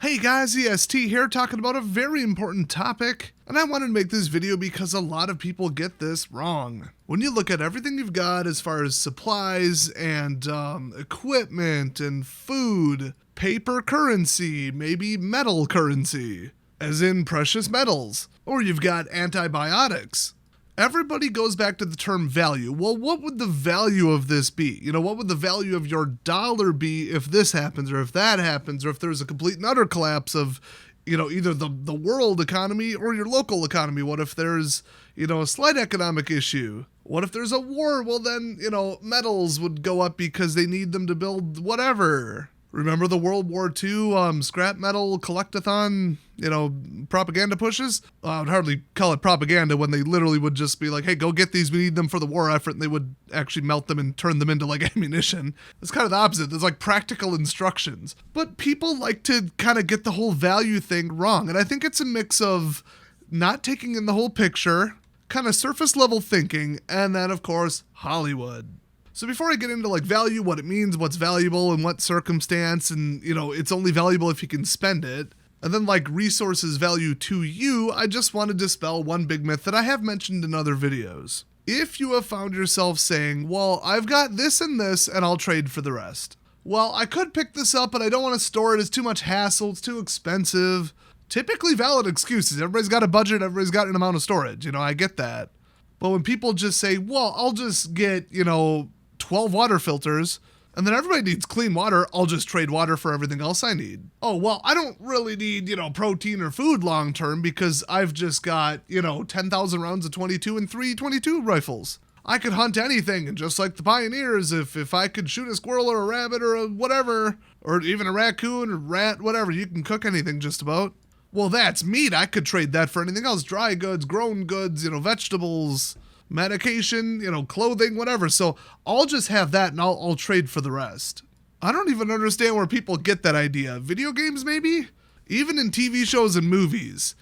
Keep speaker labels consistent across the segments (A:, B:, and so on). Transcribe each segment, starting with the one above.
A: Hey guys, EST here talking about a very important topic, and I wanted to make this video because a lot of people get this wrong. When you look at everything you've got as far as supplies and equipment and food, paper currency, maybe metal currency, as in precious metals, or you've got antibiotics. Everybody goes back to the term value. Well, what would the value of this be? What would the value of your dollar be if this happens or if that happens or if there's a complete and utter collapse of, either the world economy or your local economy? What if there's, a slight economic issue? What if there's a war? Well, then, metals would go up because they need them to build whatever. Remember the World War II scrap metal collectathon, propaganda pushes? I would hardly call it propaganda when they literally would just be like, hey, go get these, we need them for the war effort, and they would actually melt them and turn them into like ammunition. It's kind of the opposite. There's like practical instructions. But people like to kind of get the whole value thing wrong, and I think it's a mix of not taking in the whole picture, kind of surface level thinking, and then, of course, Hollywood. So before I get into like value, what it means, what's valuable in what circumstance, and it's only valuable if you can spend it, and then like resources value to you, I just want to dispel one big myth that I have mentioned in other videos. If you have found yourself saying, well, I've got this and this and I'll trade for the rest. Well, I could pick this up, but I don't want to store it. It's too much hassle. It's too expensive. Typically valid excuses. Everybody's got a budget. Everybody's got an amount of storage. I get that. But when people just say, well, I'll just get, 12 water filters, and then everybody needs clean water, I'll just trade water for everything else I need. Oh, well, I don't really need, protein or food long term because I've just got, 10,000 rounds of 22 and 322 rifles. I could hunt anything, and just like the pioneers, if I could shoot a squirrel or a rabbit or a whatever, or even a raccoon or rat, whatever, you can cook anything just about. Well, that's meat. I could trade that for anything else. Dry goods, grown goods, vegetables, medication, clothing, whatever. So I'll just have that and I'll trade for the rest. I don't even understand where people get that idea. Video games, maybe? Even in TV shows and movies,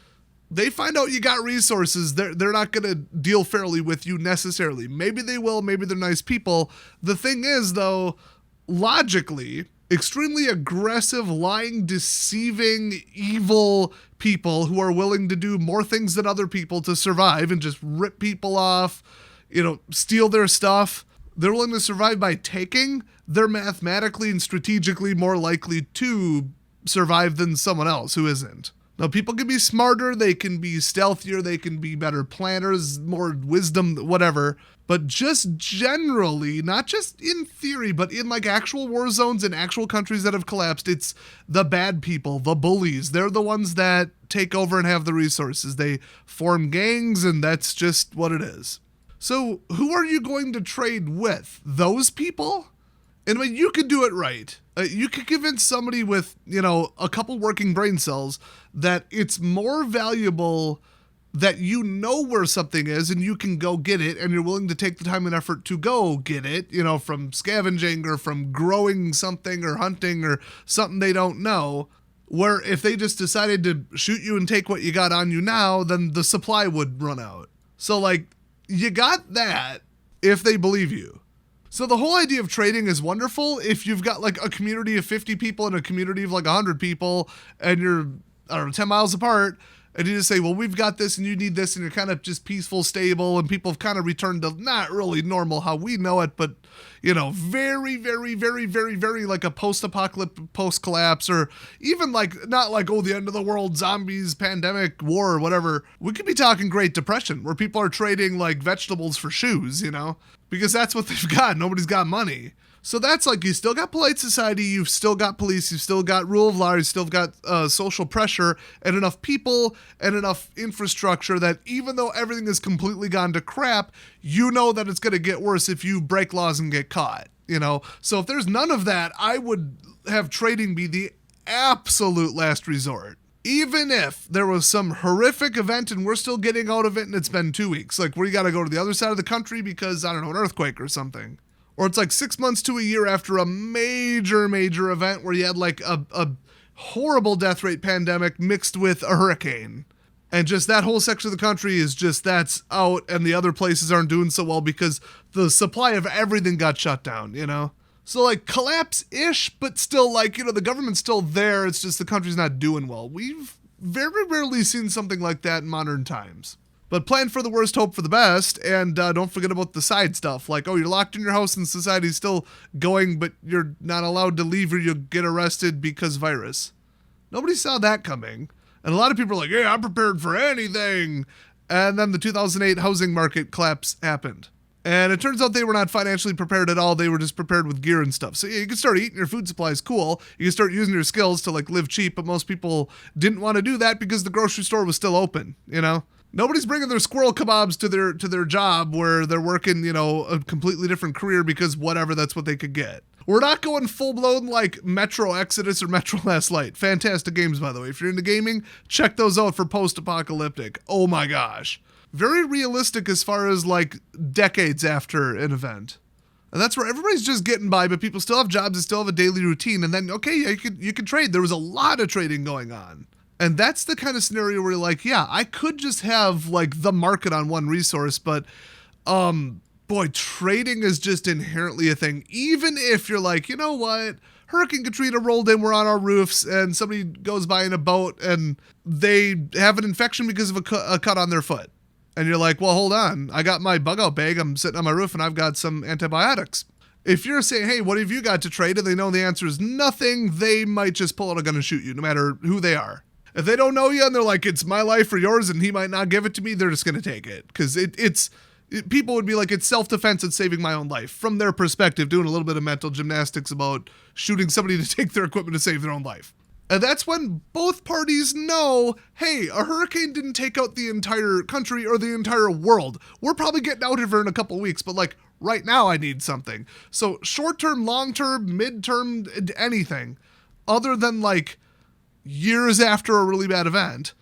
A: they find out you got resources. They're not going to deal fairly with you necessarily. Maybe they will. Maybe they're nice people. The thing is, though, logically, extremely aggressive, lying, deceiving, evil people who are willing to do more things than other people to survive and just rip people off, steal their stuff. They're willing to survive by taking. They're mathematically and strategically more likely to survive than someone else who isn't. Now, people can be smarter, they can be stealthier, they can be better planners, more wisdom, whatever. But just generally, not just in theory, but in like actual war zones and actual countries that have collapsed, it's the bad people, the bullies. They're the ones that take over and have the resources. They form gangs, and that's just what it is. So who are you going to trade with? Those people? And you could do it right. You could convince somebody with, a couple working brain cells that it's more valuable that where something is and you can go get it, and you're willing to take the time and effort to go get it, from scavenging or from growing something or hunting or something they don't know, where if they just decided to shoot you and take what you got on you now, then the supply would run out. So you got that if they believe you. So the whole idea of trading is wonderful if you've got like a community of 50 people and a community of like 100 people and you're, 10 miles apart, and you just say, well, we've got this and you need this, and you're kind of just peaceful, stable, and people have kind of returned to not really normal how we know it, but, very, very, very, very, very like a post-apocalypse, post-collapse, or even like, not like, the end of the world, zombies, pandemic, war, or whatever. We could be talking Great Depression, where people are trading like vegetables for shoes, because that's what they've got. Nobody's got money. So that's like, you still got polite society, you've still got police, you've still got rule of law, you've still got social pressure, and enough people and enough infrastructure that even though everything is completely gone to crap, that it's going to get worse if you break laws and get caught, So if there's none of that, I would have trading be the absolute last resort. Even if there was some horrific event and we're still getting out of it and it's been 2 weeks, like we got to go to the other side of the country because, an earthquake or something. Or it's like 6 months to a year after a major event where you had like a horrible death rate pandemic mixed with a hurricane. And just that whole section of the country is just, that's out, and the other places aren't doing so well because the supply of everything got shut down, So like collapse-ish, but still like, the government's still there. It's just the country's not doing well. We've very rarely seen something like that in modern times. But plan for the worst, hope for the best, and don't forget about the side stuff. Like, oh, you're locked in your house and society's still going, but you're not allowed to leave or you'll get arrested because virus. Nobody saw that coming. And a lot of people are like, yeah, I'm prepared for anything. And then the 2008 housing market collapse happened. And it turns out they were not financially prepared at all. They were just prepared with gear and stuff. So yeah, you can start eating your food supplies, cool. You can start using your skills to like live cheap, but most people didn't want to do that because the grocery store was still open, Nobody's bringing their squirrel kebabs to their job where they're working, a completely different career because whatever, that's what they could get. We're not going full-blown like Metro Exodus or Metro Last Light. Fantastic games, by the way. If you're into gaming, check those out for post-apocalyptic. Oh my gosh. Very realistic as far as like decades after an event. And that's where everybody's just getting by, but people still have jobs and still have a daily routine. And then, okay, yeah, you could trade. There was a lot of trading going on. And that's the kind of scenario where you're like, yeah, I could just have like the market on one resource, but boy, trading is just inherently a thing. Even if you're like, you know what? Hurricane Katrina rolled in, we're on our roofs, and somebody goes by in a boat and they have an infection because of a cut on their foot. And you're like, well, hold on. I got my bug out bag. I'm sitting on my roof and I've got some antibiotics. If you're saying, hey, what have you got to trade? And they know the answer is nothing, they might just pull out a gun and shoot you, no matter who they are. If they don't know you and they're like, it's my life or yours and he might not give it to me, they're just going to take it. Because people would be like, it's self-defense and saving my own life. From their perspective, doing a little bit of mental gymnastics about shooting somebody to take their equipment to save their own life. And that's when both parties know, hey, a hurricane didn't take out the entire country or the entire world. We're probably getting out of here in a couple weeks, but like right now I need something. So short-term, long-term, mid-term, anything other than like years after a really bad event,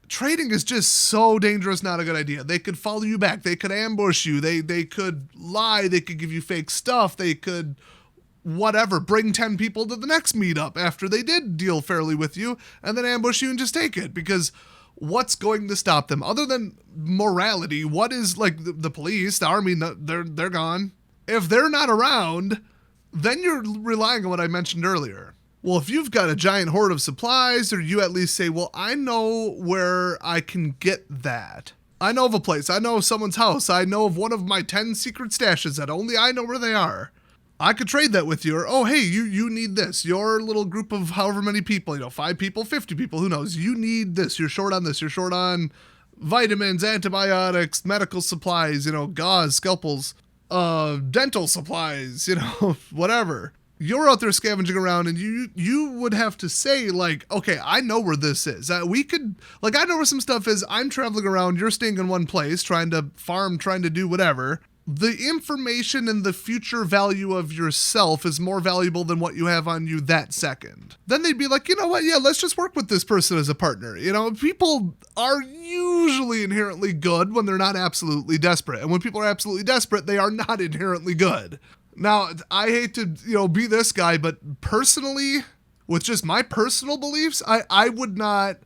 A: trading is just so dangerous, not a good idea. They could follow you back. They could ambush you. They could lie. They could give you fake stuff. They could whatever, bring 10 people to the next meetup after they did deal fairly with you and then ambush you and just take it, because what's going to stop them other than morality? What is like the police, the army, they're gone. If they're not around, then you're relying on what I mentioned earlier. Well, if you've got a giant hoard of supplies, or you at least say, well, I know where I can get that. I know of a place. I know of someone's house. I know of one of my 10 secret stashes that only I know where they are. I could trade that with you. Or, oh, hey, you need this. Your little group of however many people, 5 people, 50 people, who knows? You need this. You're short on this. You're short on vitamins, antibiotics, medical supplies, gauze, scalpels, dental supplies, whatever. You're out there scavenging around and you would have to say like, okay, I know where this is. We could, like, I know where some stuff is. I'm traveling around. You're staying in one place, trying to farm, trying to do whatever. The information and the future value of yourself is more valuable than what you have on you that second. Then they'd be like, you know what? Yeah, let's just work with this person as a partner. People are usually inherently good when they're not absolutely desperate. And when people are absolutely desperate, they are not inherently good. Now, I hate to, be this guy, but personally, with just my personal beliefs, I would not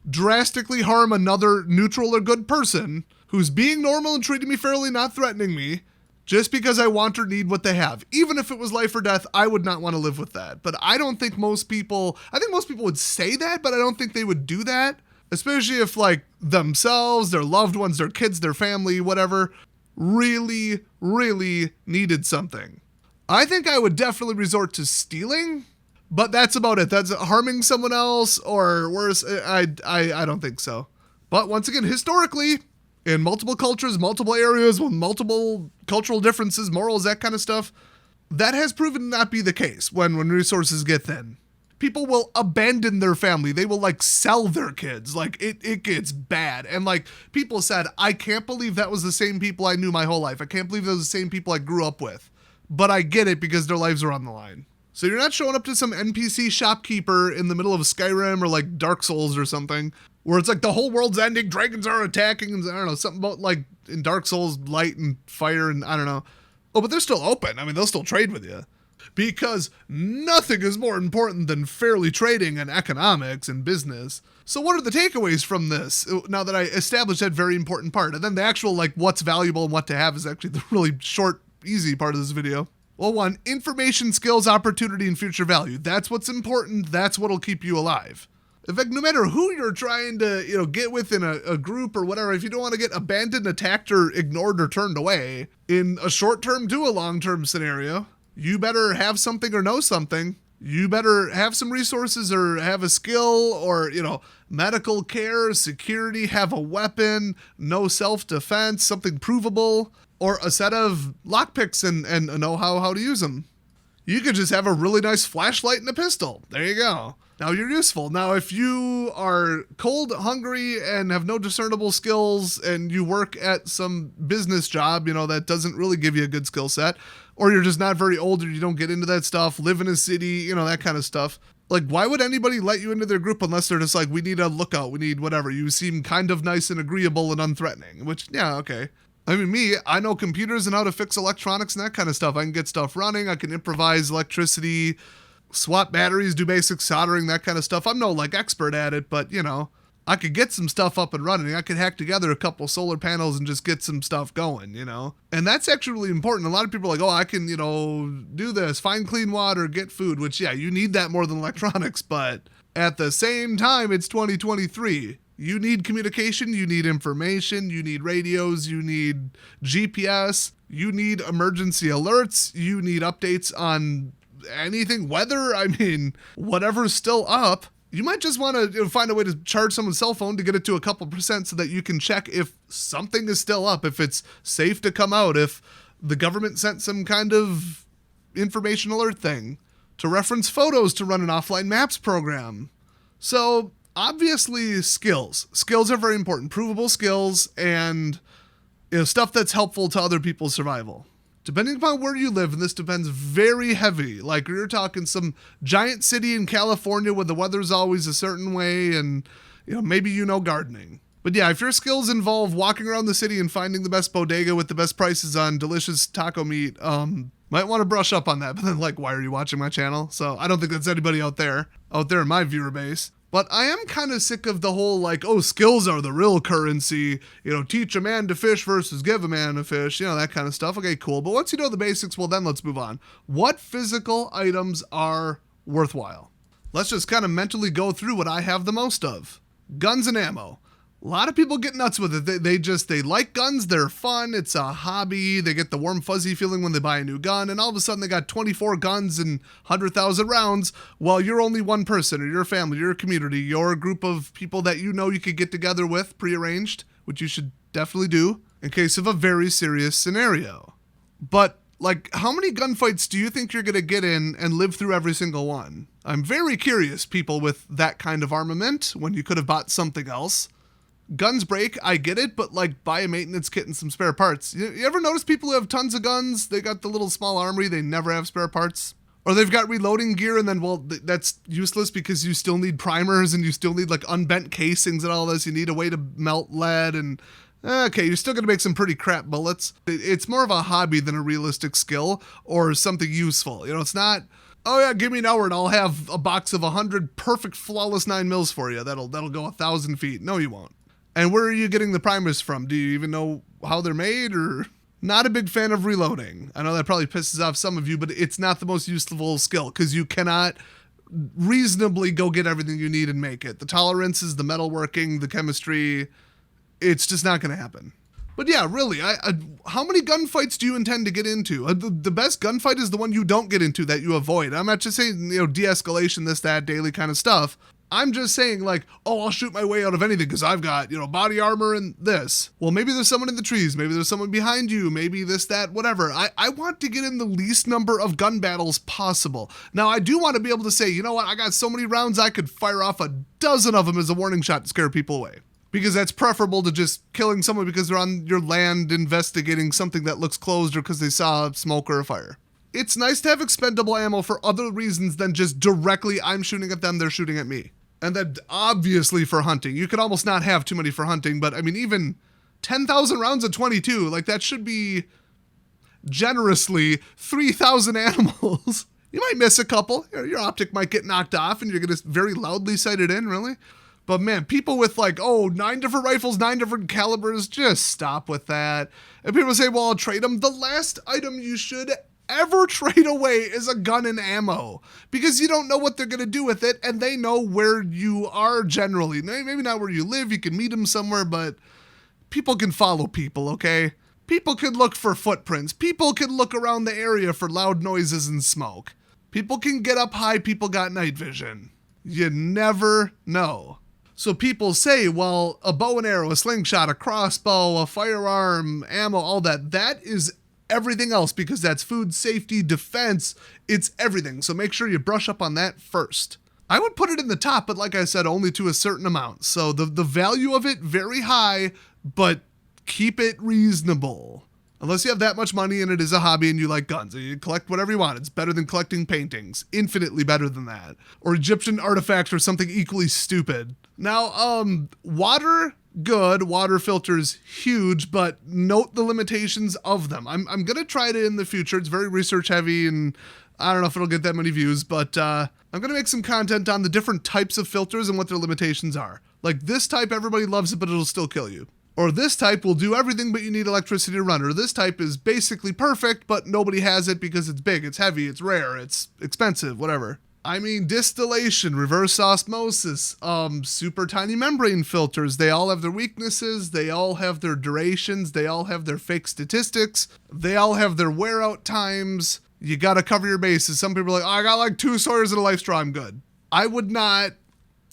A: drastically harm another neutral or good person who's being normal and treating me fairly, not threatening me, just because I want or need what they have. Even if it was life or death, I would not want to live with that. But I think most people would say that, but I don't think they would do that, especially if like themselves, their loved ones, their kids, their family, whatever, really, really needed something. I think I would definitely resort to stealing, but that's about it. That's harming someone else or worse. I don't think so. But once again, historically, in multiple cultures, multiple areas with multiple cultural differences, morals, that kind of stuff, that has proven to not be the case when resources get thin. People will abandon their family. They will like sell their kids. Like it gets bad. And like people said, I can't believe that was the same people I knew my whole life. I can't believe those are the same people I grew up with. But I get it because their lives are on the line. So you're not showing up to some NPC shopkeeper in the middle of Skyrim or like Dark Souls or something where it's like the whole world's ending, dragons are attacking, and I don't know, something about like in Dark Souls, light and fire and I don't know. Oh, but they're still open. I mean, they'll still trade with you. Because nothing is more important than fairly trading and economics and business. So what are the takeaways from this? Now that I established that very important part. And then the actual like what's valuable and what to have is actually the really short, easy part of this video. Well, one, information, skills, opportunity, and future value. That's what's important. That's what'll keep you alive. In fact, no matter who you're trying to, get with in a group or whatever, if you don't want to get abandoned, attacked, or ignored or turned away in a short-term to a long-term scenario, you better have something or know something. You better have some resources or have a skill or, medical care, security, have a weapon, know self-defense, something provable, or a set of lockpicks and know how to use them. You could just have a really nice flashlight and a pistol. There you go. Now you're useful. Now, if you are cold, hungry, and have no discernible skills and you work at some business job, that doesn't really give you a good skill set, or you're just not very old or you don't get into that stuff, live in a city, that kind of stuff. Like, why would anybody let you into their group unless they're just like, we need a lookout, we need whatever. You seem kind of nice and agreeable and unthreatening, which, yeah, okay. I mean, I know computers and how to fix electronics and that kind of stuff. I can get stuff running. I can improvise electricity, swap batteries, do basic soldering, that kind of stuff. I'm no expert at it, but I could get some stuff up and running. I could hack together a couple solar panels and just get some stuff going, And that's actually really important. A lot of people are like, oh, I can, do this, find clean water, get food, which, yeah, you need that more than electronics. But at the same time, it's 2023. You need communication, you need information, you need radios, you need GPS, you need emergency alerts, you need updates on anything, weather, whatever's still up. You might just want to find a way to charge someone's cell phone to get it to a couple percent so that you can check if something is still up, if it's safe to come out, if the government sent some kind of information alert thing, to reference photos to run an offline maps program. So obviously skills are very important, provable skills and stuff that's helpful to other people's survival. Depending upon where you live, and this depends very heavy, like you're talking some giant city in California where the weather's always a certain way and maybe gardening. But yeah, if your skills involve walking around the city and finding the best bodega with the best prices on delicious taco meat, might want to brush up on that. But then why are you watching my channel? So I don't think that's anybody out there in my viewer base. But I am kind of sick of the whole skills are the real currency, teach a man to fish versus give a man a fish, that kind of stuff. Okay, cool. But once you know the basics, well, then let's move on. What physical items are worthwhile? Let's just kind of mentally go through what I have the most of. Guns and ammo. A lot of people get nuts with it. They like guns. They're fun. It's a hobby. They get the warm, fuzzy feeling when they buy a new gun. And all of a sudden they got 24 guns and 100,000 rounds while you're only one person or your family, your community, your group of people that you could get together with prearranged, which you should definitely do in case of a very serious scenario. But how many gunfights do you think you're going to get in and live through every single one? I'm very curious, people with that kind of armament, when you could have bought something else. Guns break, I get it, but buy a maintenance kit and some spare parts. You ever notice people who have tons of guns, they got the little small armory, they never have spare parts? Or they've got reloading gear and then, that's useless because you still need primers and you still need unbent casings and all this. You need a way to melt lead and, okay, you're still going to make some pretty crap bullets. It's more of a hobby than a realistic skill or something useful. It's not, oh yeah, give me an hour and I'll have a box of 100 perfect flawless 9mm for you. That'll go 1,000 feet. No, you won't. And where are you getting the primers from? Do you even know how they're made? Or not a big fan of reloading. I know that probably pisses off some of you, but it's not the most useful skill because you cannot reasonably go get everything you need and make it. The tolerances, the metalworking, the chemistry, it's just not going to happen. But yeah, really, how many gunfights do you intend to get into? The best gunfight is the one you don't get into that you avoid. I'm not just saying, de-escalation, this, that, daily kind of stuff. I'm just saying I'll shoot my way out of anything because I've got, body armor and this. Well, maybe there's someone in the trees. Maybe there's someone behind you. Maybe this, that, whatever. I want to get in the least number of gun battles possible. Now, I do want to be able to say, you know what? I got so many rounds I could fire off a dozen of them as a warning shot to scare people away. Because that's preferable to just killing someone because they're on your land investigating something that looks closed or because they saw smoke or a fire. It's nice to have expendable ammo for other reasons than just directly I'm shooting at them, they're shooting at me. And then obviously for hunting. You could almost not have too many for hunting, but even 10,000 rounds of 22, that should be generously 3,000 animals. You might miss a couple. Your optic might get knocked off and you're going to very loudly sight it in, really. But man, people with 9 different rifles, 9 different calibers, just stop with that. And people say, well, I'll trade them. The last item you should ever trade away is a gun and ammo, because you don't know what they're going to do with it, and they know where you are generally. Maybe not where you live, you can meet them somewhere, but people can follow people, okay? People can look for footprints. People can look around the area for loud noises and smoke. People can get up high, people got night vision. You never know. So people say, well, a bow and arrow, a slingshot, a crossbow, a firearm, ammo, all that, that is everything else, because that's food safety, defense, it's everything. So make sure you brush up on that first. I would put it in the top, but like I said, only to a certain amount. So the value of it, very high, but keep it reasonable. Unless you have that much money and it is a hobby and you like guns. You collect whatever you want. It's better than collecting paintings. Infinitely better than that. Or Egyptian artifacts or something equally stupid. Now, water, good. Water filters, huge, but note the limitations of them. I'm going to try it in the future. It's very research heavy and I don't know if it'll get that many views, but I'm going to make some content on the different types of filters and what their limitations are. Like this type, everybody loves it, but it'll still kill you. Or this type will do everything, but you need electricity to run. Or this type is basically perfect, but nobody has it because it's big, it's heavy, it's rare, it's expensive, whatever. I mean, distillation, reverse osmosis, super tiny membrane filters, they all have their weaknesses, they all have their durations, they all have their fake statistics, they all have their wear out times. You gotta cover your bases. Some people are like, oh, I got like 2 Sawyers and a Life Straw, I'm good. I would not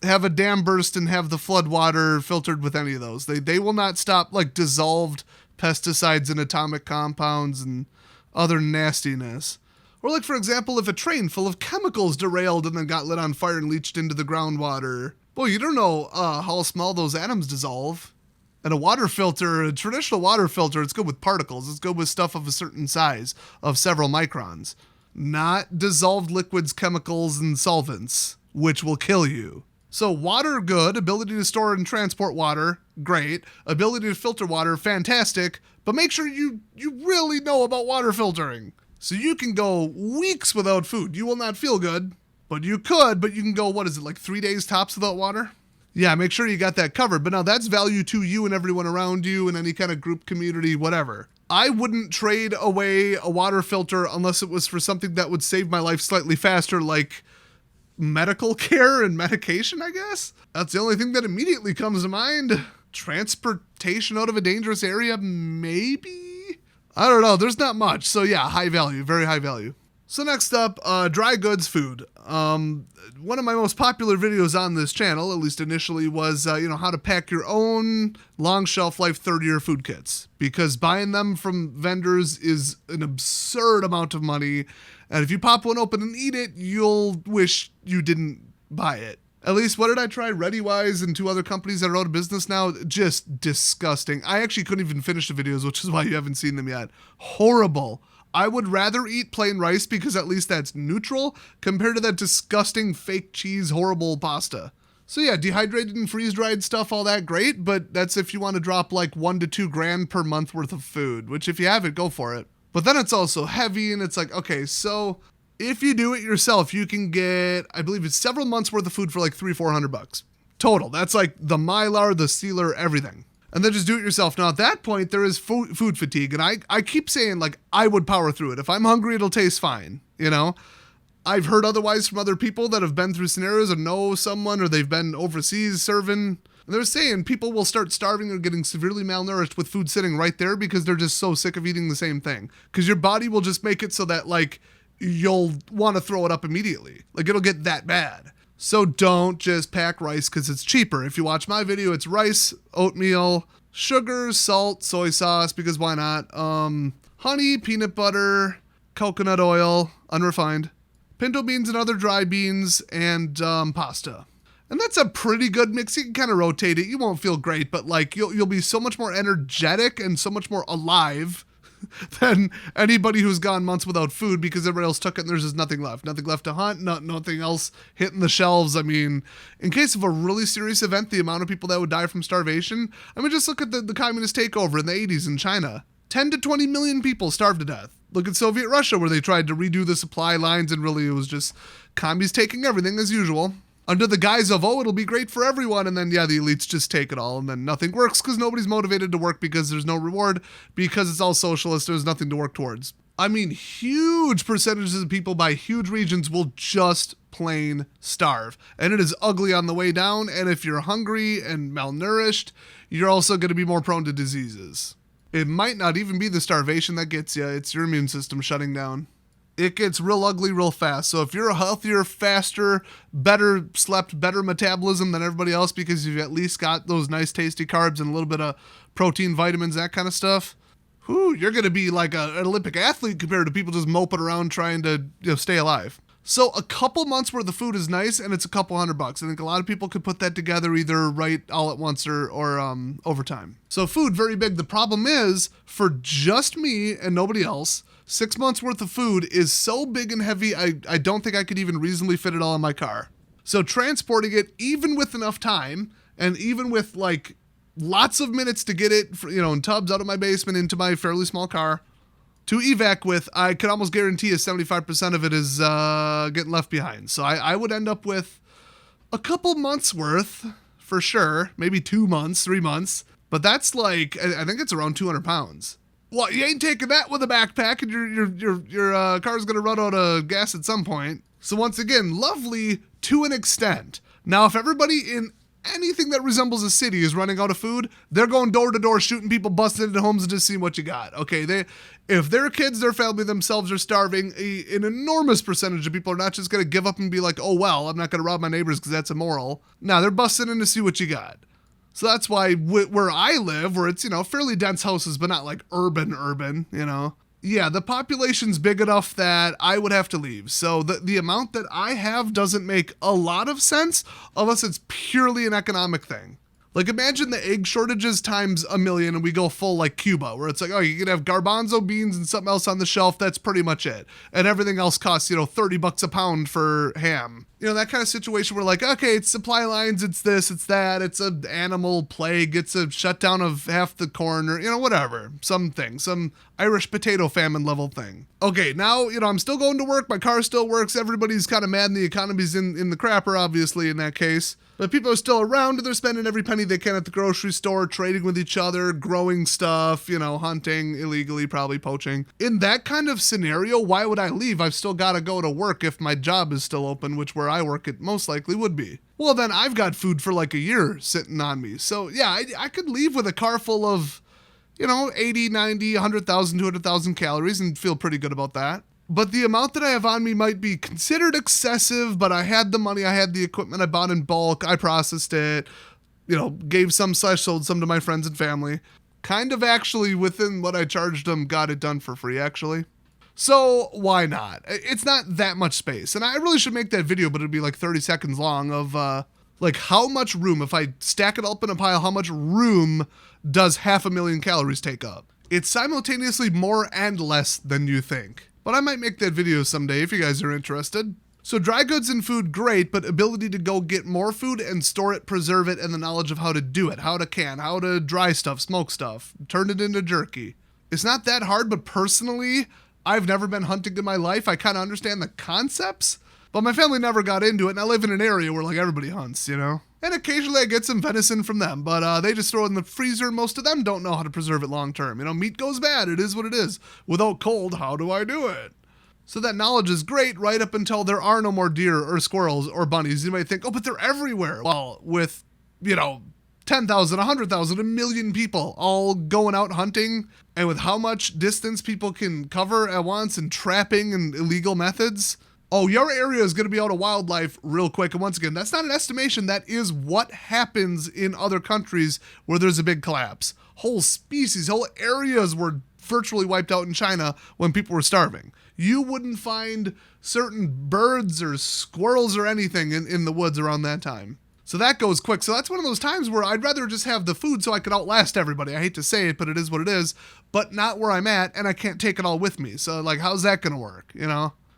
A: have a dam burst and have the flood water filtered with any of those. They will not stop like dissolved pesticides and atomic compounds and other nastiness. Or like, for example, if a train full of chemicals derailed and then got lit on fire and leached into the groundwater. Well, you don't know how small those atoms dissolve. And a water filter, a traditional water filter, it's good with particles. It's good with stuff of a certain size, of several microns. Not dissolved liquids, chemicals, and solvents, which will kill you. So water, good. Ability to store and transport water, great. Ability to filter water, fantastic. But make sure you really know about water filtering. So you can go weeks without food. You will not feel good, but you could. But you can go, what is it, like 3 days tops without water? Yeah, make sure you got that covered. But now that's value to you and everyone around you and any kind of group, community, whatever. I wouldn't trade away a water filter unless it was for something that would save my life slightly faster, like medical care and medication, I guess. That's the only thing that immediately comes to mind. Transportation out of a dangerous area, maybe? I don't know. There's not much. So yeah, high value, very high value. So next up, dry goods food. One of my most popular videos on this channel, at least initially, was how to pack your own long shelf life 30-year food kits. Because buying them from vendors is an absurd amount of money. And if you pop one open and eat it, you'll wish you didn't buy it. At least, what did I try? ReadyWise and 2 other companies that are out of business now. Just disgusting. I actually couldn't even finish the videos, which is why you haven't seen them yet. Horrible. I would rather eat plain rice because at least that's neutral compared to that disgusting fake cheese, horrible pasta. So yeah, dehydrated and freeze-dried stuff, all that great, but that's if you want to drop like $1 to $2 grand per month worth of food, which if you have it, go for it. But then it's also heavy and it's like, okay, so if you do it yourself, you can get, I believe it's several months worth of food for like $300-400 total. That's like the Mylar, the sealer, everything. And then just do it yourself. Now at that point, there is food fatigue. And I keep saying like, I would power through it. If I'm hungry, it'll taste fine. You know, I've heard otherwise from other people that have been through scenarios or know someone, or they've been overseas serving. And they're saying people will start starving or getting severely malnourished with food sitting right there because they're just so sick of eating the same thing. Because your body will just make it so that like you'll want to throw it up immediately. Like it'll get that bad. So don't just pack rice because it's cheaper. If you watch my video, it's rice, oatmeal, sugar, salt, soy sauce, because why not? Honey, peanut butter, coconut oil, unrefined, pinto beans and other dry beans, and pasta. And that's a pretty good mix. You can kind of rotate it. You won't feel great, but like you'll be so much more energetic and so much more alive than anybody who's gone months without food because everybody else took it and there's just nothing left. Nothing left to hunt, nothing else hitting the shelves. I mean, in case of a really serious event, the amount of people that would die from starvation, I mean, just look at the communist takeover in the 80s in China. 10 to 20 million people starved to death. Look at Soviet Russia where they tried to redo the supply lines and really it was just commies taking everything as usual. Under the guise of, oh, it'll be great for everyone. And then, yeah, the elites just take it all. And then nothing works because nobody's motivated to work because there's no reward. Because it's all socialist, there's nothing to work towards. I mean, huge percentages of people by huge regions will just plain starve. And it is ugly on the way down. And if you're hungry and malnourished, you're also going to be more prone to diseases. It might not even be the starvation that gets you. It's your immune system shutting down. It gets real ugly real fast. So if you're a healthier, faster, better slept, better metabolism than everybody else because you've at least got those nice tasty carbs and a little bit of protein, vitamins, that kind of stuff, you're going to be like an Olympic athlete compared to people just moping around trying to stay alive. So a couple months worth of food is nice, and it's a couple $100. I think a lot of people could put that together either right all at once or over time. So food, very big. The problem is, for just me and nobody else, 6 months worth of food is so big and heavy, I don't think I could even reasonably fit it all in my car. So transporting it, even with enough time, and even with like lots of minutes to get it, in tubs out of my basement into my fairly small car, to evac with, I could almost guarantee 75% of it is getting left behind. So I would end up with a couple months worth, for sure. Maybe 2 months, 3 months. But that's like, I think it's around 200 pounds. Well, you ain't taking that with a backpack, and your car's going to run out of gas at some point. So once again, lovely to an extent. Now, if everybody in anything that resembles a city is running out of food, they're going door to door, shooting people, busting into homes and just seeing what you got. Okay, if their kids, their family themselves are starving, an enormous percentage of people are not just going to give up and be like, oh, well, I'm not going to rob my neighbors because that's immoral. No, they're busting in to see what you got. So that's why where I live, where it's, fairly dense houses, but not like urban, Yeah, the population's big enough that I would have to leave. So the amount that I have doesn't make a lot of sense unless it's purely an economic thing. Like, imagine the egg shortages times 1,000,000 and we go full like Cuba, where it's like, oh, you can have garbanzo beans and something else on the shelf. That's pretty much it. And everything else costs, $30 a pound for ham. That kind of situation where like, okay, it's supply lines, it's this, it's that, it's an animal plague, it's a shutdown of half the corn or, whatever. Some Irish potato famine level thing. Okay, now, I'm still going to work. My car still works. Everybody's kind of mad and the economy's in the crapper, obviously, in that case. But people are still around and they're spending every penny they can at the grocery store, trading with each other, growing stuff, hunting illegally, probably poaching. In that kind of scenario, why would I leave? I've still got to go to work if my job is still open, which where I work it most likely would be. Well, then I've got food for like a year sitting on me. So yeah, I could leave with a car full of, 80, 90, 100,000, 200,000 calories and feel pretty good about that. But the amount that I have on me might be considered excessive, but I had the money, I had the equipment, I bought in bulk, I processed it, gave some / sold some to my friends and family. Kind of actually within what I charged them, got it done for free actually. So why not? It's not that much space. And I really should make that video, but it'd be like 30 seconds long of like how much room, if I stack it up in a pile, how much room does 500,000 calories take up? It's simultaneously more and less than you think. But I might make that video someday if you guys are interested. So dry goods and food, great, but ability to go get more food and store it, preserve it, and the knowledge of how to do it, how to can, how to dry stuff, smoke stuff, turn it into jerky. It's not that hard, but personally, I've never been hunting in my life. I kind of understand the concepts, but my family never got into it, and I live in an area where like everybody hunts, And occasionally I get some venison from them, but they just throw it in the freezer. Most of them don't know how to preserve it long term. Meat goes bad. It is what it is. Without cold, how do I do it? So that knowledge is great right up until there are no more deer or squirrels or bunnies. You might think, oh, but they're everywhere. Well, with, 10,000, 100,000, 1,000,000 people all going out hunting, and with how much distance people can cover at once and trapping and illegal methods, your area is going to be out of wildlife real quick. And once again, that's not an estimation. That is what happens in other countries where there's a big collapse. Whole species, whole areas were virtually wiped out in China when people were starving. You wouldn't find certain birds or squirrels or anything in the woods around that time. So that goes quick. So that's one of those times where I'd rather just have the food so I could outlast everybody. I hate to say it, but it is what it is. But not where I'm at, and I can't take it all with me. So like, how's that going to work,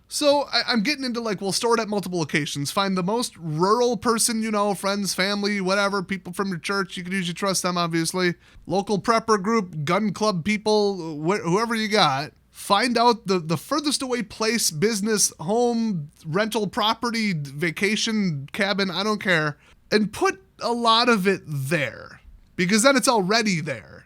A: So I'm getting into like, we'll store it at multiple locations. Find the most rural person, friends, family, whatever, people from your church. You can usually trust them, obviously. Local prepper group, gun club people, whoever you got. Find out the furthest away place, business, home, rental property, vacation, cabin, I don't care. And put a lot of it there. Because then it's already there,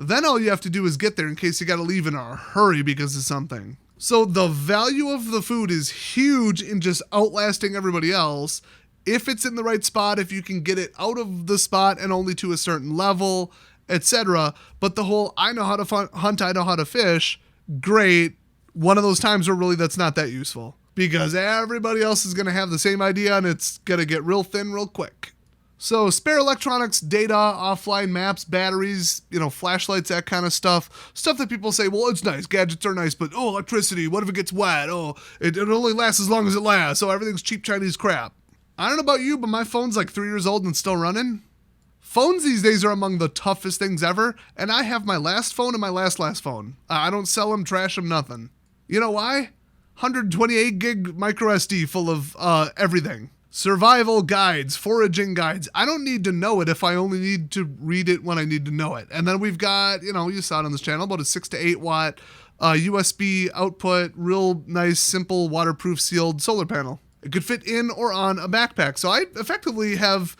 A: Then all you have to do is get there in case you got to leave in a hurry because of something. So the value of the food is huge in just outlasting everybody else. If it's in the right spot, if you can get it out of the spot and only to a certain level, etc. But the whole, I know how to hunt, I know how to fish, great. One of those times where really that's not that useful because everybody else is going to have the same idea and it's going to get real thin real quick. So spare electronics, data, offline maps, batteries, flashlights, that kind of stuff. Stuff that people say, well, it's nice. Gadgets are nice, but electricity, what if it gets wet? It only lasts as long as it lasts. So everything's cheap Chinese crap. I don't know about you, but my phone's like 3 years old and still running. Phones these days are among the toughest things ever, and I have my last phone and my last phone. I don't sell them, trash them, nothing. You know why? 128 gig micro SD full of everything. Survival guides, foraging guides. I don't need to know it if I only need to read it when I need to know it. And then we've got, you saw it on this channel, about a 6 to 8 watt USB output, real nice, simple, waterproof sealed solar panel. It could fit in or on a backpack. So I effectively have,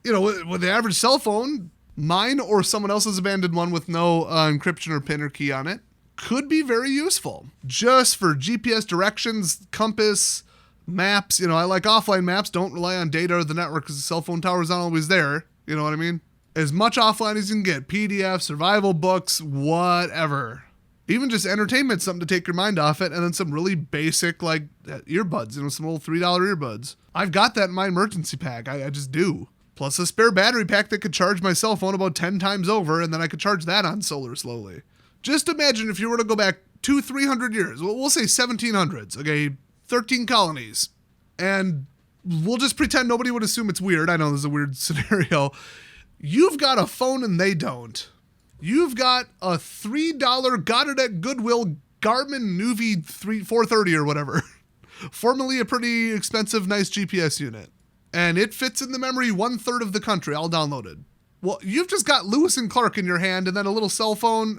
A: with the average cell phone, mine or someone else's abandoned one with no encryption or pin or key on it, could be very useful. Just for GPS directions, compass, maps. I like offline maps. Don't rely on data or the network because the cell phone tower is not always there. You know what I mean? As much offline as you can get. PDF, survival books, whatever. Even just entertainment, something to take your mind off it. And then some really basic earbuds, some old $3 earbuds. I've got that in my emergency pack. I just do. Plus a spare battery pack that could charge my cell phone about 10 times over. And then I could charge that on solar slowly. Just imagine if you were to go back 200-300 years. We'll say 1700s. Okay. 13 colonies. And we'll just pretend nobody would assume it's weird. I know this is a weird scenario. You've got a phone and they don't. You've got a $3 got it at Goodwill Garmin Nuvi 430 or whatever. Formerly a pretty expensive, nice GPS unit. And it fits in the memory 1/3 of the country, all downloaded. Well, you've just got Lewis and Clark in your hand and then a little cell phone,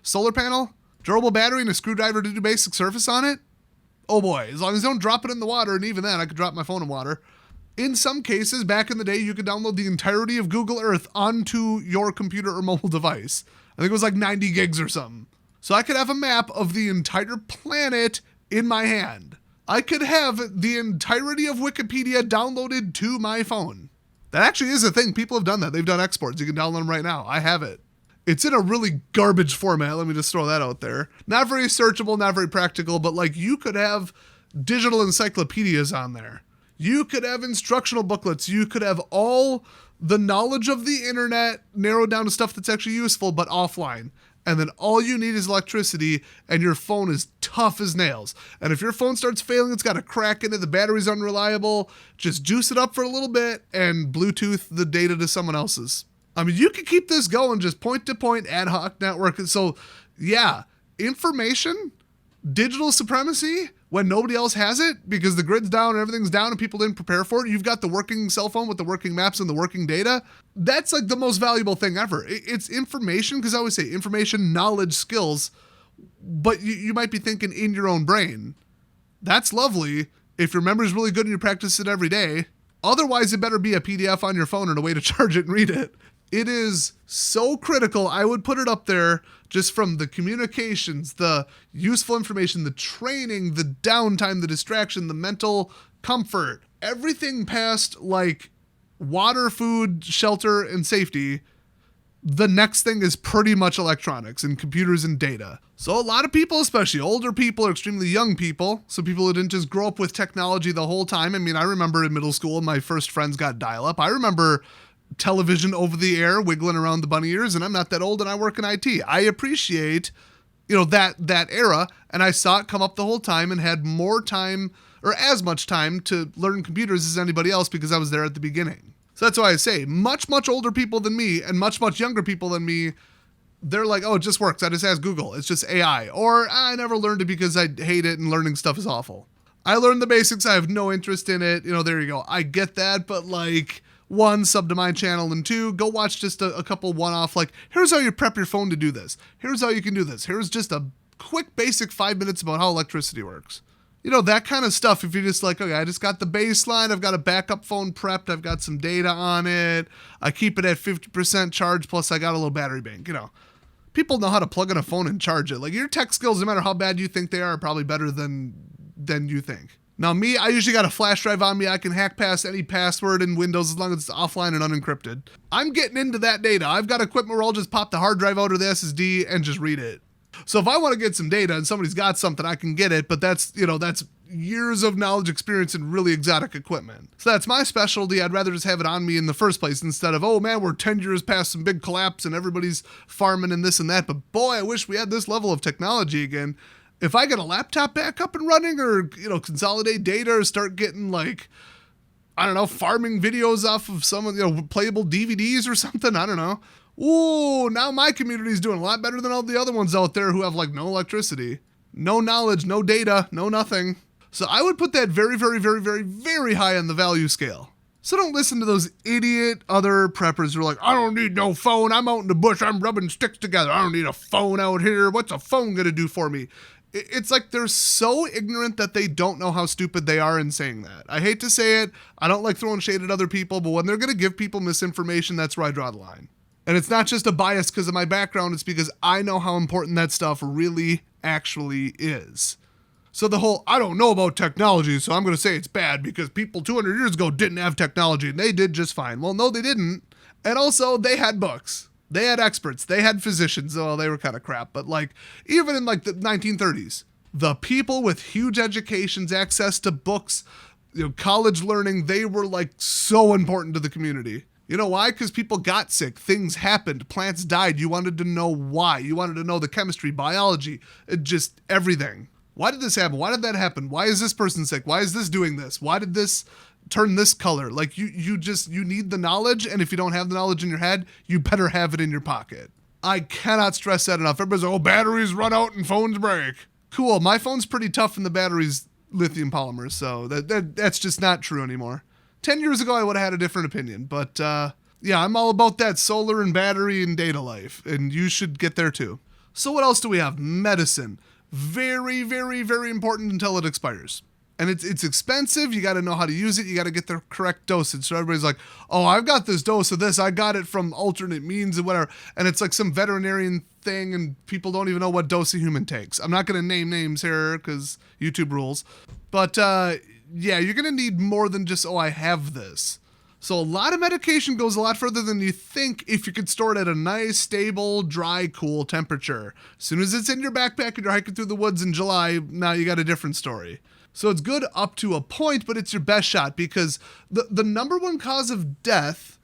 A: solar panel, durable battery and a screwdriver to do basic service on it. Oh boy, as long as you don't drop it in the water, and even then I could drop my phone in water. In some cases, back in the day, you could download the entirety of Google Earth onto your computer or mobile device. I think it was like 90 gigs or something. So I could have a map of the entire planet in my hand. I could have the entirety of Wikipedia downloaded to my phone. That actually is a thing. People have done that. They've done exports. You can download them right now. I have it. It's in a really garbage format. Let me just throw that out there. Not very searchable, not very practical, but you could have digital encyclopedias on there. You could have instructional booklets. You could have all the knowledge of the internet narrowed down to stuff that's actually useful, but offline. And then all you need is electricity, and your phone is tough as nails. And if your phone starts failing, it's got a crack in it, the battery's unreliable, just juice it up for a little bit and Bluetooth the data to someone else's. I mean, you could keep this going just point-to-point ad hoc network. So, yeah, information, digital supremacy, when nobody else has it because the grid's down and everything's down and people didn't prepare for it. You've got the working cell phone with the working maps and the working data. That's the most valuable thing ever. It's information, because I always say information, knowledge, skills, but you might be thinking in your own brain. That's lovely if your memory's really good and you practice it every day. Otherwise, it better be a PDF on your phone and a way to charge it and read it. It is so critical. I would put it up there just from the communications, the useful information, the training, the downtime, the distraction, the mental comfort, everything past water, food, shelter, and safety. The next thing is pretty much electronics and computers and data. So a lot of people, especially older people or extremely young people, so people who didn't just grow up with technology the whole time. I mean, I remember in middle school, my first friends got dial-up. I remember television over the air wiggling around the bunny ears, and I'm not that old and I work in IT. I appreciate, that era, and I saw it come up the whole time and had more time or as much time to learn computers as anybody else because I was there at the beginning. So that's why I say much, much older people than me and much, much younger people than me, they're like, oh, it just works. I just ask Google. It's just AI. Or I never learned it because I hate it and learning stuff is awful. I learned the basics. I have no interest in it. There you go. I get that, but one, sub to my channel, and two, go watch just a couple one-off, here's how you prep your phone to do this. Here's how you can do this. Here's just a quick basic 5 minutes about how electricity works. That kind of stuff. If you're just like, okay, I just got the baseline, I've got a backup phone prepped, I've got some data on it, I keep it at 50% charge, plus I got a little battery bank, People know how to plug in a phone and charge it. Like, your tech skills, no matter how bad you think they are probably better than you think. Now, me, I usually got a flash drive on me. I can hack past any password in Windows as long as it's offline and unencrypted. I'm getting into that data. I've got equipment where I'll just pop the hard drive out of the SSD and just read it. So if I want to get some data and somebody's got something, I can get it, but that's years of knowledge, experience, and really exotic equipment. So that's my specialty. I'd rather just have it on me in the first place instead of, oh man, we're 10 years past some big collapse and everybody's farming and this and that, but boy, I wish we had this level of technology again. If I get a laptop back up and running or, consolidate data or start getting farming videos off of some, playable DVDs or something, I don't know. Ooh, now my community's doing a lot better than all the other ones out there who have no electricity, no knowledge, no data, no nothing. So I would put that very, very, very, very, very high on the value scale. So don't listen to those idiot other preppers who are like, I don't need no phone. I'm out in the bush. I'm rubbing sticks together. I don't need a phone out here. What's a phone going to do for me? It's like they're so ignorant that they don't know how stupid they are in saying that. I hate to say it. I don't like throwing shade at other people, but when they're going to give people misinformation, that's where I draw the line. And it's not just a bias because of my background. It's because I know how important that stuff really actually is. So the whole, I don't know about technology, so I'm going to say it's bad because people 200 years ago didn't have technology and they did just fine. Well, no, they didn't. And also they had books. They had experts. They had physicians. Well, they were kind of crap. But even in the 1930s, the people with huge educations, access to books, college learning, they were so important to the community. You know why? Because people got sick. Things happened. Plants died. You wanted to know why. You wanted to know the chemistry, biology, just everything. Why did this happen? Why did that happen? Why is this person sick? Why is this doing this? Why did this turn this color? You need the knowledge, and if you don't have the knowledge in your head, you better have it in your pocket. I cannot stress that enough. Everybody's like, oh, batteries run out and phones break. Cool. My phone's pretty tough and the battery's lithium polymers, so that's just not true anymore. 10 years ago, I would have had a different opinion, but yeah, I'm all about that solar and battery and data life, and you should get there too. So what else do we have? Medicine. Very, very, very important until it expires. And it's expensive. You got to know how to use it. You got to get the correct dosage. So everybody's like, oh, I've got this dose of this. I got it from alternate means and whatever. And it's like some veterinarian thing, and people don't even know what dose a human takes. I'm not going to name names here because YouTube rules. But yeah, you're going to need more than just, oh, I have this. So a lot of medication goes a lot further than you think if you could store it at a nice, stable, dry, cool temperature. As soon as it's in your backpack and you're hiking through the woods in July, now you got a different story. So it's good up to a point, but it's your best shot because the number one cause of death,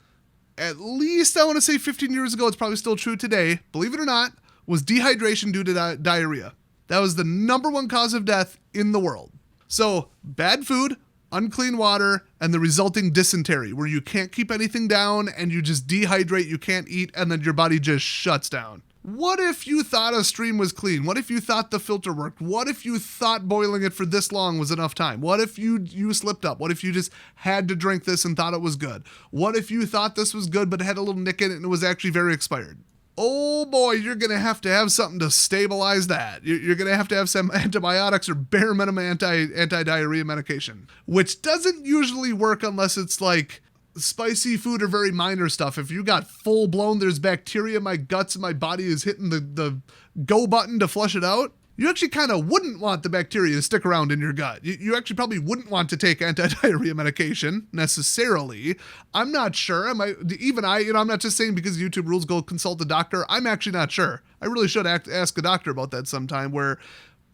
A: at least I want to say 15 years ago, it's probably still true today, believe it or not, was dehydration due to diarrhea. That was the number one cause of death in the world. So bad food, unclean water, and the resulting dysentery, where you can't keep anything down and you just dehydrate, you can't eat, and then your body just shuts down. What if you thought a stream was clean? What if you thought the filter worked? What if you thought boiling it for this long was enough time? What if you slipped up? What if you just had to drink this and thought it was good? What if you thought this was good but it had a little nick in it and it was actually very expired? Oh boy, you're going to have something to stabilize that. You're going to have some antibiotics or bare minimum anti-diarrhea medication, which doesn't usually work unless it's like spicy food or very minor stuff. If you got full blown, there's bacteria in my guts and my body is hitting the go button to flush it out, you actually kind of wouldn't want the bacteria to stick around in your gut. You actually probably wouldn't want to take anti-diarrhea medication necessarily. I'm not sure. I'm not just saying because YouTube rules go consult a doctor. I'm actually not sure. I really should ask a doctor about that sometime, where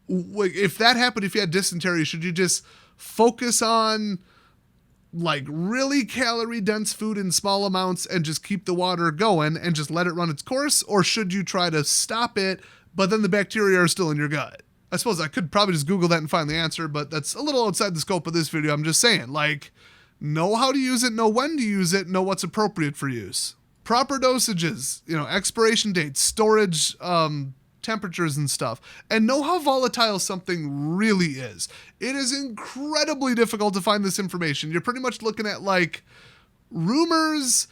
A: if that happened, if you had dysentery, should you just focus on really calorie dense food in small amounts and just keep the water going and just let it run its course? Or should you try to stop it, but then the bacteria are still in your gut? I suppose I could probably just Google that and find the answer, but that's a little outside the scope of this video. I'm just saying, know how to use it, know when to use it, know what's appropriate for use. Proper dosages, expiration dates, storage, temperatures and stuff, and know how volatile something really is. It is incredibly difficult to find this information. You're pretty much looking at rumors,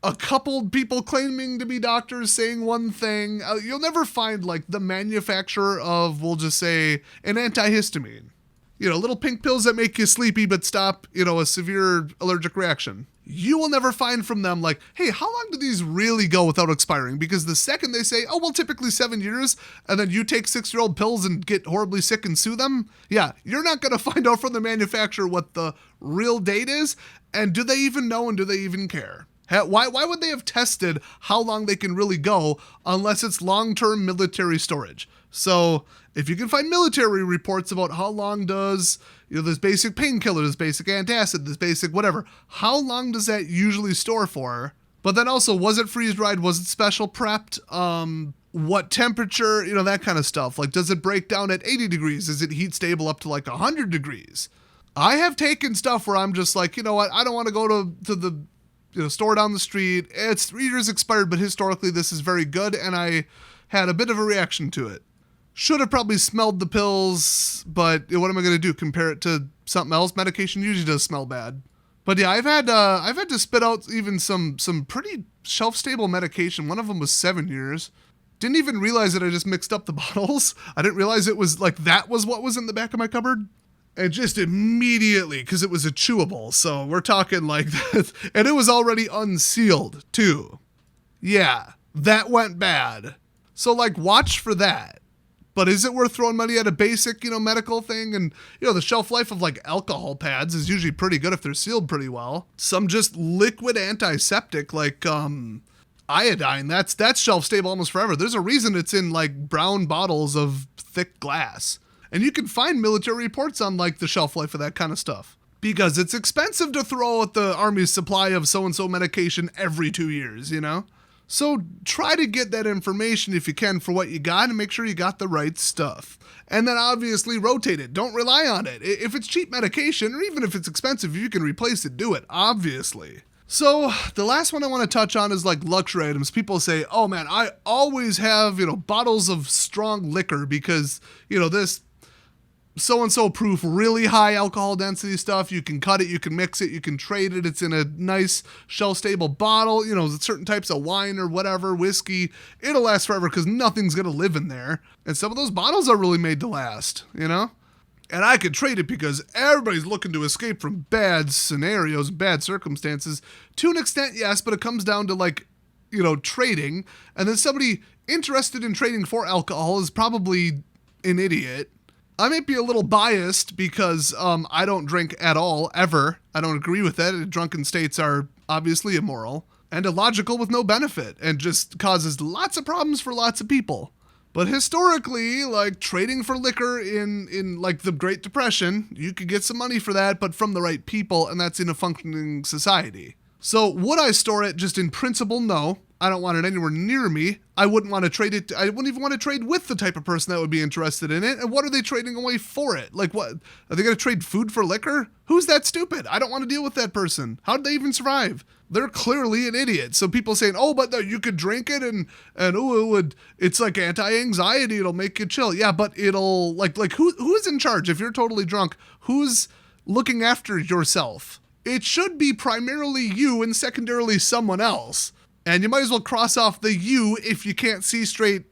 A: a couple people claiming to be doctors saying one thing. You'll never find the manufacturer of, we'll just say, an antihistamine. Little pink pills that make you sleepy but stop, a severe allergic reaction. You will never find from them like, hey, how long do these really go without expiring? Because the second they say, oh, well, typically 7 years, and then you take 6-year-old pills and get horribly sick and sue them, yeah, you're not going to find out from the manufacturer what the real date is, and do they even know, and do they even care? Why would they have tested how long they can really go unless it's long-term military storage? So if you can find military reports about how long does, this basic painkiller, this basic antacid, this basic whatever, how long does that usually store for? But then also, was it freeze-dried? Was it special prepped? What temperature? That kind of stuff. Like, does it break down at 80 degrees? Is it heat stable up to like 100 degrees? I have taken stuff where I'm just like, you know what? I don't want to go to the store down the street. It's 3 years expired, but historically this is very good, and I had a bit of a reaction to it. Should have probably smelled the pills, but what am I going to do? Compare it to something else? Medication usually does smell bad. But yeah, I've had to spit out even some pretty shelf-stable medication. One of them was 7 years. Didn't even realize that I just mixed up the bottles. I didn't realize it was like that was what was in the back of my cupboard. And just immediately, because it was a chewable, so we're talking like that. And it was already unsealed, too. Yeah, that went bad. So, like, watch for that. But is it worth throwing money at a basic, medical thing? And, the shelf life of, like, alcohol pads is usually pretty good if they're sealed pretty well. Some just liquid antiseptic, like, iodine, that's shelf stable almost forever. There's a reason it's in, like, brown bottles of thick glass. And you can find military reports on, like, the shelf life of that kind of stuff. Because it's expensive to throw out the Army's supply of so-and-so medication every 2 years, So try to get that information if you can for what you got and make sure you got the right stuff. And then obviously rotate it. Don't rely on it. If it's cheap medication, or even if it's expensive, if you can replace it, do it, obviously. So the last one I want to touch on is like luxury items. People say, oh man, I always have, bottles of strong liquor because, this so-and-so proof, really high alcohol density stuff. You can cut it, you can mix it, you can trade it. It's in a nice shelf-stable bottle. Certain types of wine or whatever, whiskey, it'll last forever because nothing's going to live in there. And some of those bottles are really made to last, And I could trade it because everybody's looking to escape from bad scenarios, bad circumstances. To an extent, yes, but it comes down to like, trading. And then somebody interested in trading for alcohol is probably an idiot. I might be a little biased because I don't drink at all, ever. I don't agree with that. Drunken states are obviously immoral and illogical with no benefit and just causes lots of problems for lots of people. But historically, like trading for liquor in like the Great Depression, you could get some money for that, but from the right people, and that's in a functioning society. So would I store it just in principle? No. I don't want it anywhere near me. I wouldn't want to trade it. I wouldn't even want to trade with the type of person that would be interested in it. And what are they trading away for it? Like what? Are they going to trade food for liquor? Who's that stupid? I don't want to deal with that person. How did they even survive? They're clearly an idiot. So people saying, oh, but you could drink it and it's like anti-anxiety. It'll make you chill. Yeah, but it'll like who's in charge? If you're totally drunk, who's looking after yourself? It should be primarily you and secondarily someone else. And you might as well cross off the you if you can't see straight,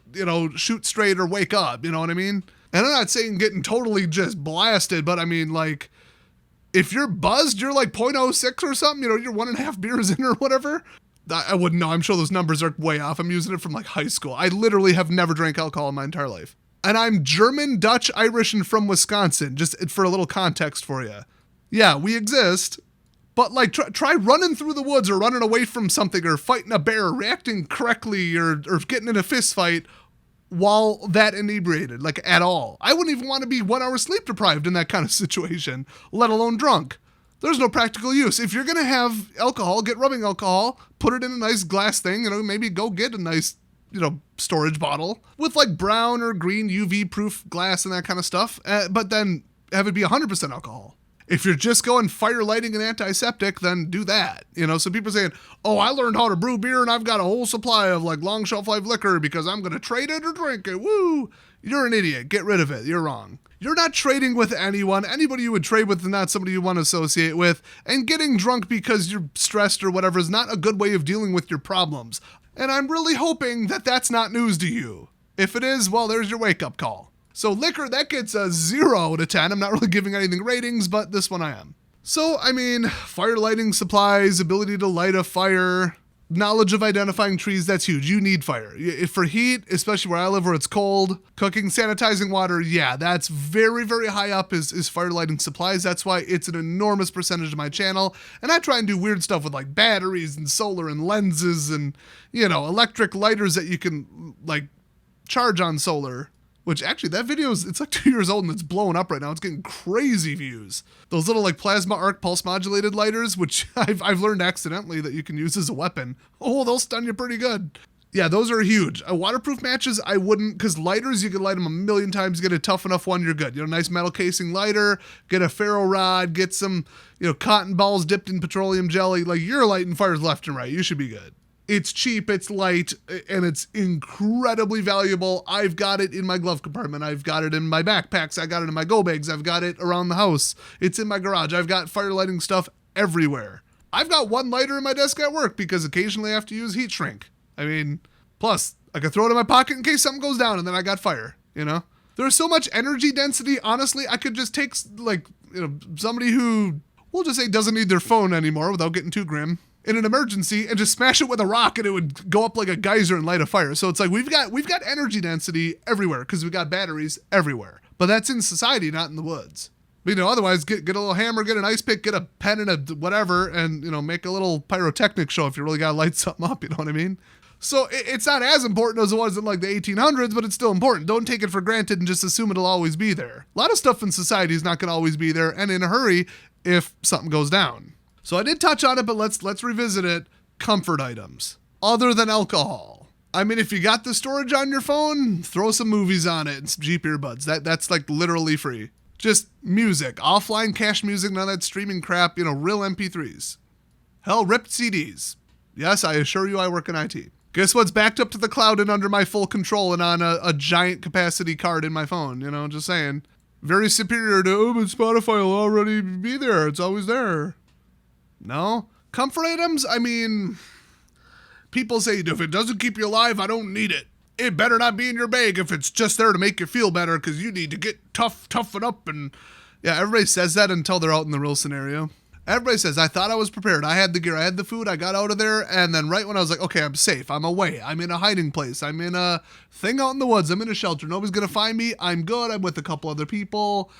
A: shoot straight or wake up, you know what I mean? And I'm not saying getting totally just blasted, but I mean, like, if you're buzzed, you're like 0.06 or something, you're 1.5 beers in or whatever. I wouldn't know. I'm sure those numbers are way off. I'm using it from like high school. I literally have never drank alcohol in my entire life. And I'm German, Dutch, Irish, and from Wisconsin, just for a little context for you. Yeah, we exist. But like try running through the woods or running away from something or fighting a bear, reacting correctly or getting in a fist fight while that inebriated, like at all. I wouldn't even want to be 1 hour sleep deprived in that kind of situation, let alone drunk. There's no practical use. If you're going to have alcohol, get rubbing alcohol, put it in a nice glass thing, maybe go get a nice, storage bottle with like brown or green UV proof glass and that kind of stuff. But then have it be 100% alcohol. If you're just going fire lighting and antiseptic, then do that. So people are saying, oh, I learned how to brew beer and I've got a whole supply of like long shelf life liquor because I'm going to trade it or drink it. Woo! You're an idiot. Get rid of it. You're wrong. You're not trading with anyone. Anybody you would trade with is not somebody you want to associate with. And getting drunk because you're stressed or whatever is not a good way of dealing with your problems. And I'm really hoping that that's not news to you. If it is, well, there's your wake-up call. So liquor, that gets a 0 out of 10. I'm not really giving anything ratings, but this one I am. So, I mean, fire lighting supplies, ability to light a fire, knowledge of identifying trees, that's huge. You need fire. If for heat, especially where I live where it's cold, cooking, sanitizing water, yeah, that's very, very high up is fire lighting supplies. That's why it's an enormous percentage of my channel. And I try and do weird stuff with like batteries and solar and lenses and, electric lighters that you can like charge on solar. Which actually, that video it's like 2 years old and it's blowing up right now. It's getting crazy views. Those little like plasma arc pulse modulated lighters, which I've learned accidentally that you can use as a weapon. Oh, they'll stun you pretty good. Yeah, those are huge. Waterproof matches, I wouldn't, because lighters, you can light them a million times, get a tough enough one, you're good. Nice metal casing lighter, get a ferro rod, get some, cotton balls dipped in petroleum jelly. Like, you're lighting fires left and right. You should be good. It's cheap, it's light, and it's incredibly valuable. I've got it in my glove compartment. I've got it in my backpacks. I got it in my go bags. I've got it around the house. It's in my garage. I've got fire lighting stuff everywhere. I've got one lighter in my desk at work because occasionally I have to use heat shrink. I mean, plus, I could throw it in my pocket in case something goes down and then I got fire, There's so much energy density, honestly, I could just take, somebody who, we'll just say doesn't need their phone anymore without getting too grim, in an emergency and just smash it with a rock and it would go up like a geyser and light a fire. So it's like we've got energy density everywhere because we've got batteries everywhere. But that's in society, not in the woods. But, otherwise get a little hammer, get an ice pick, get a pen and a whatever, and, make a little pyrotechnic show if you really got to light something up, you know what I mean? So it's not as important as it was in like the 1800s, but it's still important. Don't take it for granted and just assume it'll always be there. A lot of stuff in society is not going to always be there and in a hurry if something goes down. So I did touch on it, but let's revisit it. Comfort items other than alcohol. I mean, if you got the storage on your phone, throw some movies on it and some Jeep earbuds. That's like literally free. Just music, offline cache music, none of that streaming crap, real MP3s. Hell, ripped CDs. Yes, I assure you I work in IT. Guess what's backed up to the cloud and under my full control and on a giant capacity card in my phone, just saying. Very superior to, but Spotify will already be there. It's always there. No? Comfort items? I mean, people say, if it doesn't keep you alive, I don't need it. It better not be in your bag if it's just there to make you feel better because you need to get toughen up. And yeah, everybody says that until they're out in the real scenario. Everybody says, I thought I was prepared. I had the gear. I had the food. I got out of there. And then right when I was like, okay, I'm safe. I'm away. I'm in a hiding place. I'm in a thing out in the woods. I'm in a shelter. Nobody's going to find me. I'm good. I'm with a couple other people.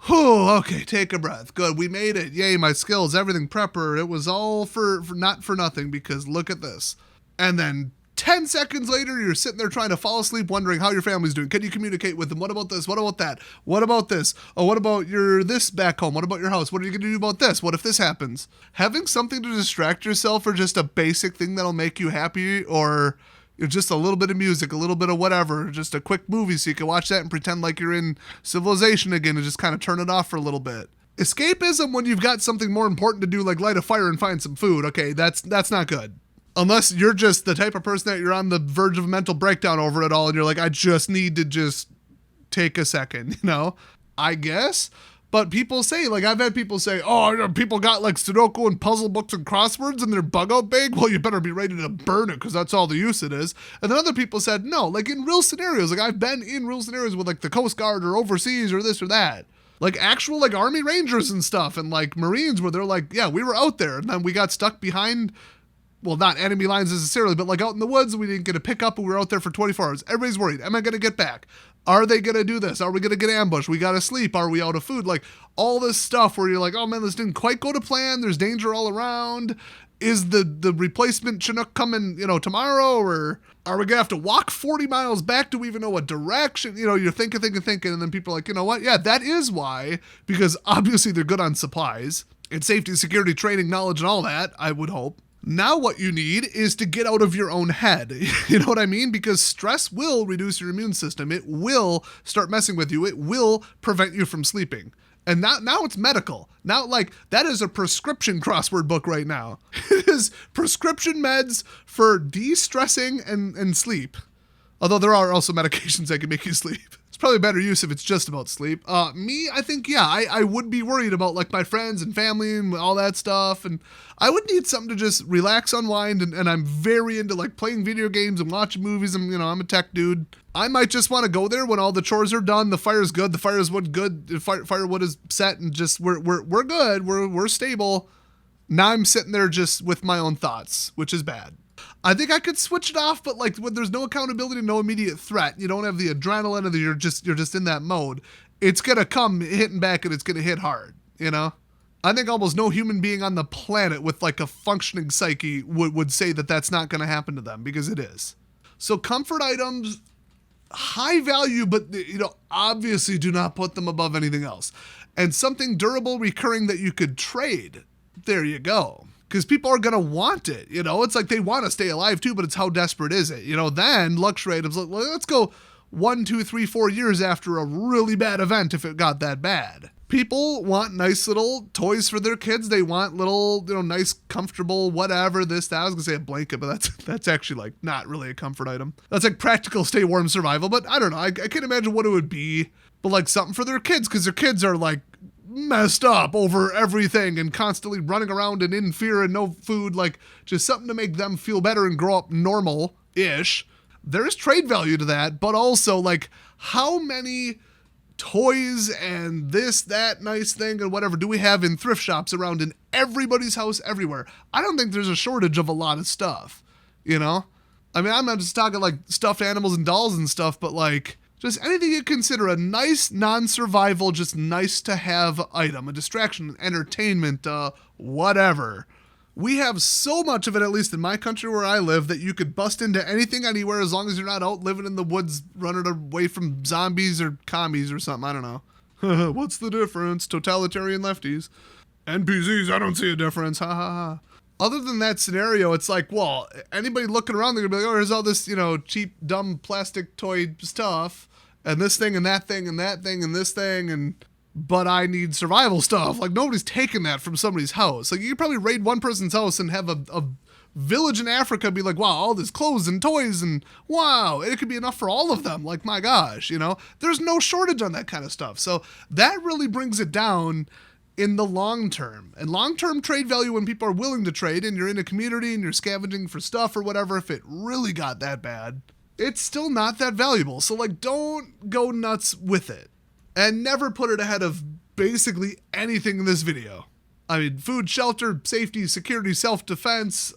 A: Whew, okay, take a breath. Good, we made it. Yay, my skills, everything, prepper. It was all for not for nothing because look at this. And then 10 seconds later, you're sitting there trying to fall asleep wondering how your family's doing. Can you communicate with them? What about this? What about that? What about this? Oh, what about this back home? What about your house? What are you going to do about this? What if this happens? Having something to distract yourself or just a basic thing that'll make you happy or just a little bit of music, a little bit of whatever, just a quick movie so you can watch that and pretend like you're in civilization again and just kind of turn it off for a little bit. Escapism when you've got something more important to do like light a fire and find some food. Okay, that's not good. Unless you're just the type of person that you're on the verge of a mental breakdown over it all and you're like, I just need to just take a second, I guess. But people say, like I've had people say, oh, people got like Sudoku and puzzle books and crosswords in their bug out bag. Well, you better be ready to burn it because that's all the use it is. And then other people said, no, like in real scenarios, like I've been in real scenarios with like the Coast Guard or overseas or this or that. Like actual like Army Rangers and stuff and like Marines where they're like, yeah, we were out there and then we got stuck behind, well, not enemy lines necessarily, but like out in the woods, we didn't get a pickup and we were out there for 24 hours. Everybody's worried. Am I going to get back? Are they going to do this? Are we going to get ambushed? We got to sleep. Are we out of food? Like all this stuff where you're like, oh man, this didn't quite go to plan. There's danger all around. Is the replacement Chinook coming, tomorrow? Or are we going to have to walk 40 miles back? Do we even know what direction? You're thinking. And then people are like, you know what? Yeah, that is why, because obviously they're good on supplies and safety, security, training, knowledge, and all that, I would hope. Now what you need is to get out of your own head. You know what I mean? Because stress will reduce your immune system. It will start messing with you. It will prevent you from sleeping. And now it's medical. Now, like, that is a prescription crossword book right now. It is prescription meds for de-stressing and sleep. Although there are also medications that can make you sleep. It's probably better use if it's just about sleep. Me, I think, yeah, I would be worried about like my friends and family and all that stuff. And I would need something to just relax, unwind. And I'm very into like playing video games and watching movies. And, I'm a tech dude. I might just want to go there when all the chores are done. The fire's good. The firewood good. The firewood is set and just we're good. We're stable. Now I'm sitting there just with my own thoughts, which is bad. I think I could switch it off, but like when there's no accountability, no immediate threat, you don't have the adrenaline, or you're just in that mode. It's gonna come hitting back, and it's gonna hit hard. I think almost no human being on the planet with like a functioning psyche would say that that's not gonna happen to them, because it is. So comfort items, high value, but obviously do not put them above anything else. And something durable, recurring that you could trade. There you go. Because people are going to want it, it's like they want to stay alive too, but it's how desperate is it? Then luxury items, let's go 1, 2, 3, 4 years after a really bad event if it got that bad. People want nice little toys for their kids. They want little, nice, comfortable, whatever, this, that. I was going to say a blanket, but that's actually like not really a comfort item. That's like practical stay warm survival, but I don't know. I can't imagine what it would be, but like something for their kids, because their kids are like messed up over everything and constantly running around and in fear and no food, like just something to make them feel better and grow up normal-ish. There's trade value to that, but also like how many toys and this, that nice thing and whatever do we have in thrift shops around in everybody's house everywhere? I don't think there's a shortage of a lot of stuff, I mean, I'm not just talking like stuffed animals and dolls and stuff, but like just anything you consider a nice, non-survival, just nice to have item, a distraction, entertainment, whatever. We have so much of it, at least in my country where I live, that you could bust into anything anywhere as long as you're not out living in the woods running away from zombies or commies or something. I don't know. What's the difference? Totalitarian lefties. NPCs, I don't see a difference. Ha ha ha. Other than that scenario, it's like, well, anybody looking around, they're going to be like, oh, there's all this, cheap, dumb plastic toy stuff, and this thing and that thing and that thing and this thing, but I need survival stuff. Like, nobody's taking that from somebody's house. Like, you could probably raid one person's house and have a village in Africa be like, wow, all this clothes and toys, and wow, it could be enough for all of them. Like, my gosh, there's no shortage on that kind of stuff. So that really brings it down in the long term. And long-term trade value, when people are willing to trade and you're in a community and you're scavenging for stuff or whatever, if it really got that bad, it's still not that valuable. So like, don't go nuts with it, and never put it ahead of basically anything in this video. I mean, food, shelter, safety, security, self-defense,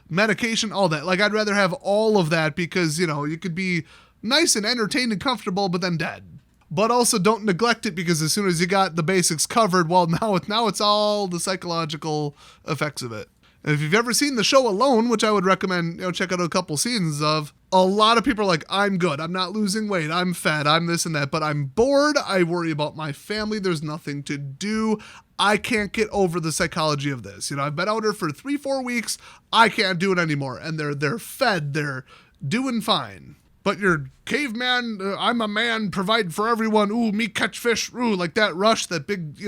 A: medication, all that. Like, I'd rather have all of that, because, you could be nice and entertained and comfortable, but then dead. But also don't neglect it, because as soon as you got the basics covered, well, now it's all the psychological effects of it. And if you've ever seen the show Alone, which I would recommend, check out a couple seasons of, a lot of people are like, I'm good, I'm not losing weight, I'm fat, I'm this and that, but I'm bored, I worry about my family, there's nothing to do, I can't get over the psychology of this. I've been out here for 3-4 weeks, I can't do it anymore. And they're fed, they're doing fine. But your caveman, I'm a man, provide for everyone, ooh, me catch fish, ooh, like that rush, that big,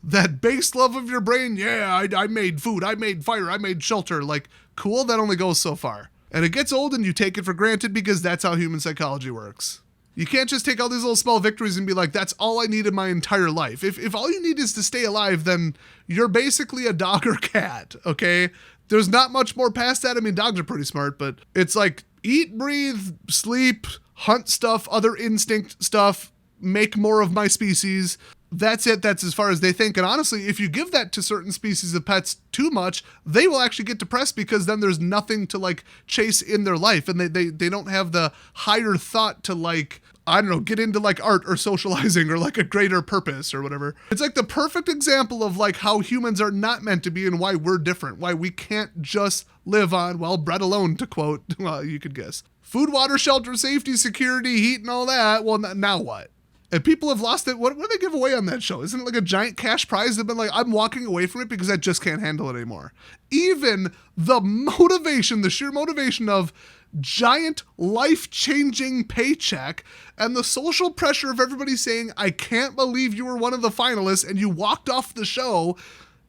A: that base love of your brain, yeah, I made food, I made fire, I made shelter, like, cool, that only goes so far. And it gets old and you take it for granted, because that's how human psychology works. You can't just take all these little small victories and be like, that's all I need in my entire life. If all you need is to stay alive, then you're basically a dog or cat, okay? There's not much more past that. I mean, dogs are pretty smart, but it's like, eat, breathe, sleep, hunt stuff, other instinct stuff, make more of my species. That's it. That's as far as they think. And honestly, if you give that to certain species of pets too much, they will actually get depressed, because then there's nothing to like chase in their life. And they don't have the higher thought to like, I don't know, get into like art or socializing or like a greater purpose or whatever. It's like the perfect example of like how humans are not meant to be and why we're different, why we can't just live on, well, bread alone, to quote, well, you could guess. Food, water, shelter, safety, security, heat, and all that. Well, now what? And people have lost it. What do they give away on that show? Isn't it like a giant cash prize? They've been like, I'm walking away from it because I just can't handle it anymore. Even the motivation, the sheer motivation of giant life-changing paycheck and the social pressure of everybody saying, I can't believe you were one of the finalists and you walked off the show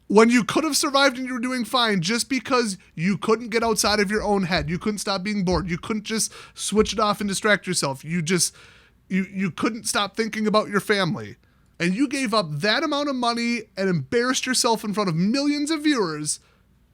A: when you could have survived and you were doing fine, just because you couldn't get outside of your own head. You couldn't stop being bored. You couldn't just switch it off and distract yourself. You You couldn't stop thinking about your family. And you gave up that amount of money and embarrassed yourself in front of millions of viewers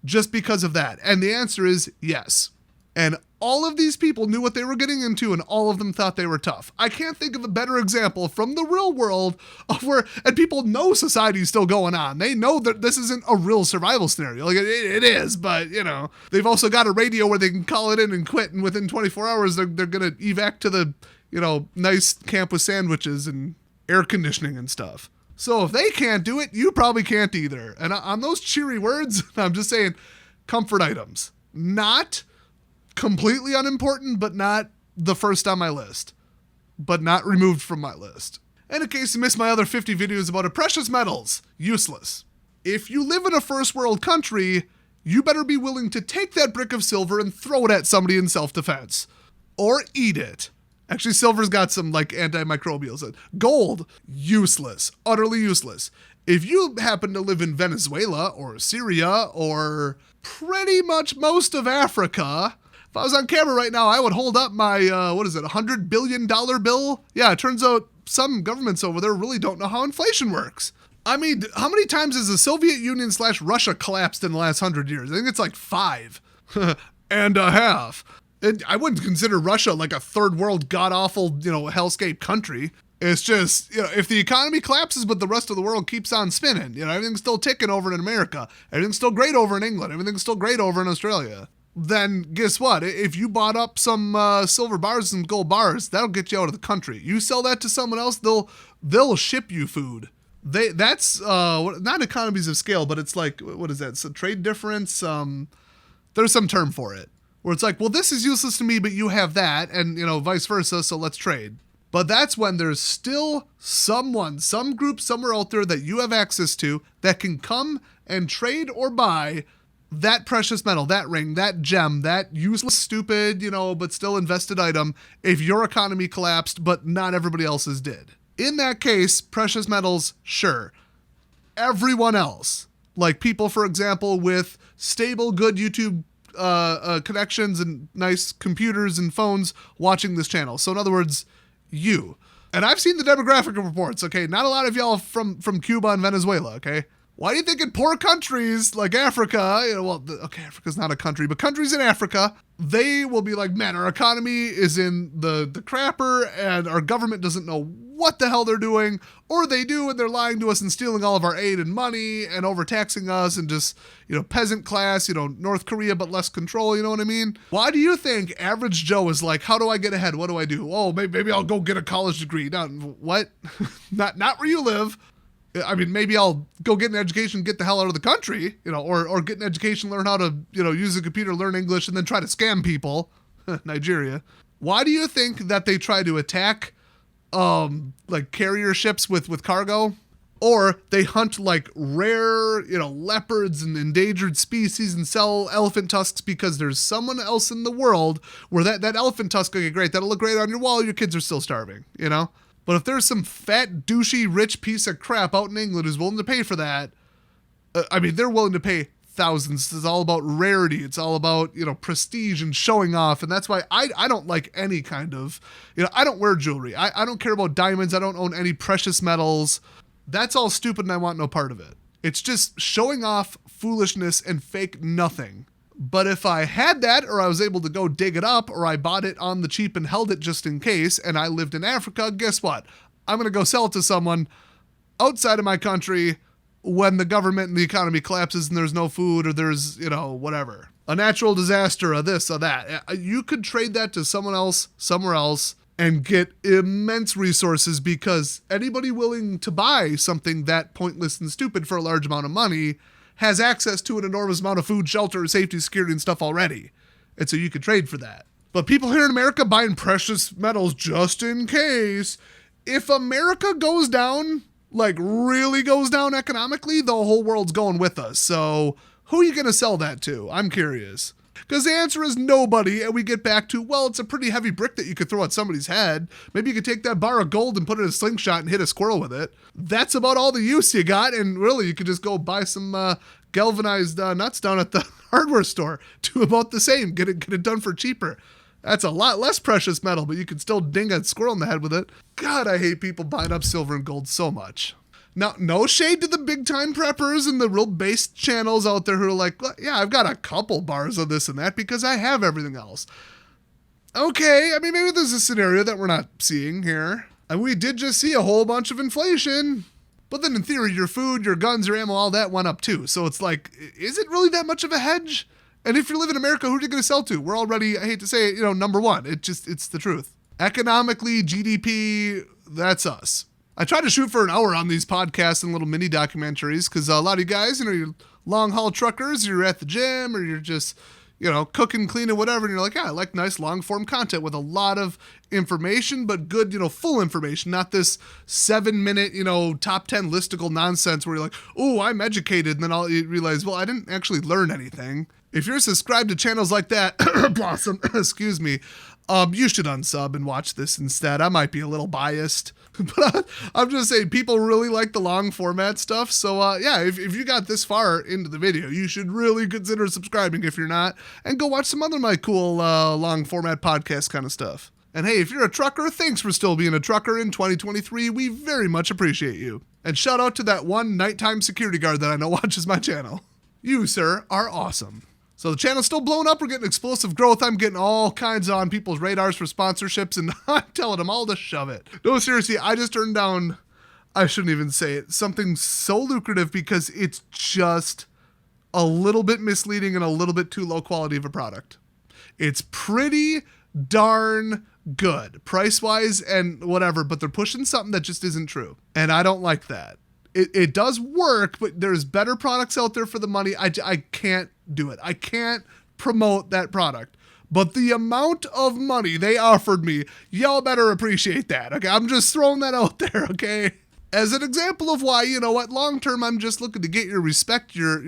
A: just because of that. And the answer is yes. And all of these people knew what they were getting into, and all of them thought they were tough. I can't think of a better example from the real world of where, and people know society's still going on. They know that this isn't a real survival scenario. Like it is, but you know, they've also got a radio where they can call it in and quit, and within 24 hours, they're going to evac to the, you know, nice camp with sandwiches and air conditioning and stuff. So if they can't do it, you probably can't either. And on those cheery words, I'm just saying comfort items. Not completely unimportant, but not the first on my list. But not removed from my list. And in case you missed my other 50 videos about precious metals, useless. If you live in a first world country, you better be willing to take that brick of silver and throw it at somebody in self-defense. Or eat it. Actually, silver's got some like antimicrobials. Gold, useless, utterly useless. If you happen to live in Venezuela or Syria or pretty much most of Africa, if I was on camera right now, I would hold up my, $100 billion bill? Yeah, it turns out some governments over there really don't know how inflation works. I mean, how many times has the Soviet Union / Russia collapsed in the last 100 years? I think it's like 5 and a half. And I wouldn't consider Russia like a third world god-awful, hellscape country. It's just, if the economy collapses but the rest of the world keeps on spinning, everything's still ticking over in America, everything's still great over in England, everything's still great over in Australia, then guess what? If you bought up some silver bars and gold bars, that'll get you out of the country. You sell that to someone else, they'll ship you food. That's not economies of scale, but it's like, what is that? It's a trade difference. There's some term for it. Where it's like, well, this is useless to me, but you have that, and, vice versa, so let's trade. But that's when there's still some group somewhere out there that you have access to that can come and trade or buy that precious metal, that ring, that gem, that useless, stupid, but still invested item if your economy collapsed, but not everybody else's did. In that case, precious metals, sure. Everyone else, like people, for example, with stable, good YouTube connections and nice computers and phones watching this channel. So in other words, you. And I've seen the demographic reports, okay? Not a lot of y'all from Cuba and Venezuela, okay? Why do you think in poor countries like Africa, Africa's not a country, but countries in Africa, they will be like, man, our economy is in the crapper and our government doesn't know what the hell they're doing, or they do and they're lying to us and stealing all of our aid and money and overtaxing us and just, peasant class, North Korea, but less control, you know what I mean? Why do you think average Joe is like, how do I get ahead? What do I do? Oh, maybe I'll go get a college degree. Now, what? not where you live. I mean, maybe I'll go get an education, get the hell out of the country, or get an education, learn how to, use a computer, learn English, and then try to scam people. Nigeria. Why do you think that they try to attack, like carrier ships with cargo? Or they hunt like rare, leopards and endangered species and sell elephant tusks because there's someone else in the world where that elephant tusk will get great. That'll look great on your wall. Your kids are still starving, But if there's some fat, douchey, rich piece of crap out in England who's willing to pay for that, they're willing to pay thousands. It's all about rarity. It's all about, prestige and showing off. And that's why I don't like any kind of, I don't wear jewelry. I don't care about diamonds. I don't own any precious metals. That's all stupid and I want no part of it. It's just showing off, foolishness, and fake nothing. But if I had that, or I was able to go dig it up, or I bought it on the cheap and held it just in case, and I lived in Africa, guess what? I'm going to go sell it to someone outside of my country when the government and the economy collapses and there's no food or there's, whatever. A natural disaster, or this, or that. You could trade that to someone else, somewhere else, and get immense resources because anybody willing to buy something that pointless and stupid for a large amount of money has access to an enormous amount of food, shelter, safety, security, and stuff already. And so you could trade for that. But people here in America buying precious metals just in case. If America goes down, like really goes down economically, the whole world's going with us. So who are you going to sell that to? I'm curious. Because the answer is nobody, and we get back to, well, it's a pretty heavy brick that you could throw at somebody's head. Maybe you could take that bar of gold and put it in a slingshot and hit a squirrel with it. That's about all the use you got, and really, you could just go buy some galvanized nuts down at the hardware store. Do about the same. Get it done for cheaper. That's a lot less precious metal, but you can still ding a squirrel in the head with it. God, I hate people buying up silver and gold so much. Now, no shade to the big time preppers and the real based channels out there who are like, well, yeah, I've got a couple bars of this and that because I have everything else. Okay, I mean, maybe there's a scenario that we're not seeing here. And we did just see a whole bunch of inflation. But then in theory, your food, your guns, your ammo, all that went up too. So it's like, is it really that much of a hedge? And if you live in America, who are you going to sell to? We're already, I hate to say it, number one. It's the truth. Economically, GDP, that's us. I try to shoot for an hour on these podcasts and little mini documentaries because a lot of you guys, you're long haul truckers, you're at the gym or you're just, cooking, cleaning, whatever. And you're like, yeah, I like nice long form content with a lot of information, but good, full information, not this 7-minute, top 10 listicle nonsense where you're like, oh, I'm educated. And then you realize, well, I didn't actually learn anything. If you're subscribed to channels like that, Blossom, excuse me, you should unsub and watch this instead. I might be a little biased, but I'm just saying people really like the long format stuff. So yeah, if you got this far into the video, you should really consider subscribing if you're not, and go watch some other of my cool long format podcast kind of stuff. And hey, if you're a trucker, thanks for still being a trucker in 2023. We very much appreciate you. And shout out to that one nighttime security guard that I know watches my channel. You, sir, are awesome. So the channel's still blowing up. We're getting explosive growth. I'm getting all kinds on people's radars for sponsorships, and I'm telling them all to shove it. No, seriously, I just turned down, I shouldn't even say it, something so lucrative because it's just a little bit misleading and a little bit too low quality of a product. It's pretty darn good, price-wise and whatever, but they're pushing something that just isn't true. And I don't like that. It does work, but there's better products out there for the money. I can't do it. I can't promote that product. But the amount of money they offered me, y'all better appreciate that. Okay, I'm just throwing that out there, okay? As an example of why, long term, I'm just looking to get your respect, your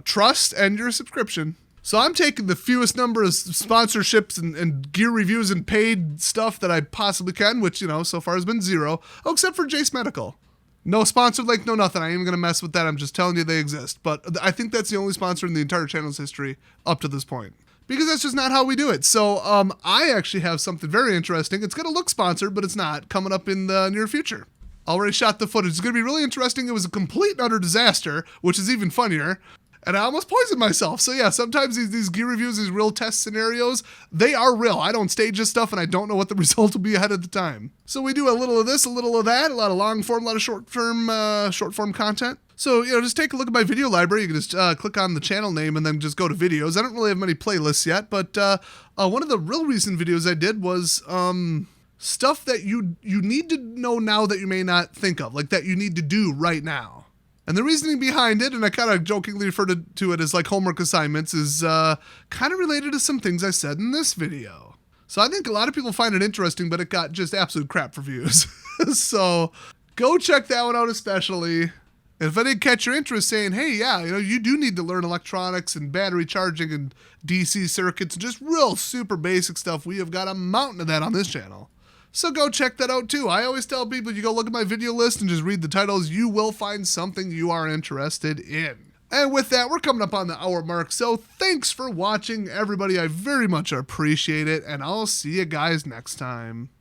A: trust, and your subscription. So I'm taking the fewest number of sponsorships and gear reviews and paid stuff that I possibly can, which, so far has been zero. Oh, except for Jace Medical. No sponsored link, no nothing. I ain't even going to mess with that. I'm just telling you they exist. But I think that's the only sponsor in the entire channel's history up to this point. Because that's just not how we do it. So I actually have something very interesting. It's going to look sponsored, but it's not, coming up in the near future. Already shot the footage. It's going to be really interesting. It was a complete and utter disaster, which is even funnier. And I almost poisoned myself. So yeah, sometimes these gear reviews, these real test scenarios, they are real. I don't stage this stuff and I don't know what the result will be ahead of the time. So we do a little of this, a little of that, a lot of long form, a lot of short form content. So, just take a look at my video library. You can just click on the channel name and then just go to videos. I don't really have many playlists yet, but one of the real recent videos I did was stuff that you need to know now that you may not think of, like that you need to do right now. And the reasoning behind it, and I kind of jokingly referred to it as like homework assignments, is kind of related to some things I said in this video. So I think a lot of people find it interesting, but it got just absolute crap for views. So go check that one out especially. And if I didn't catch your interest saying, hey, yeah, you do need to learn electronics and battery charging and DC circuits and just real super basic stuff, we have got a mountain of that on this channel. So go check that out too. I always tell people, you go look at my video list and just read the titles, you will find something you are interested in. And with that, we're coming up on the hour mark. So thanks for watching, everybody. I very much appreciate it. And I'll see you guys next time.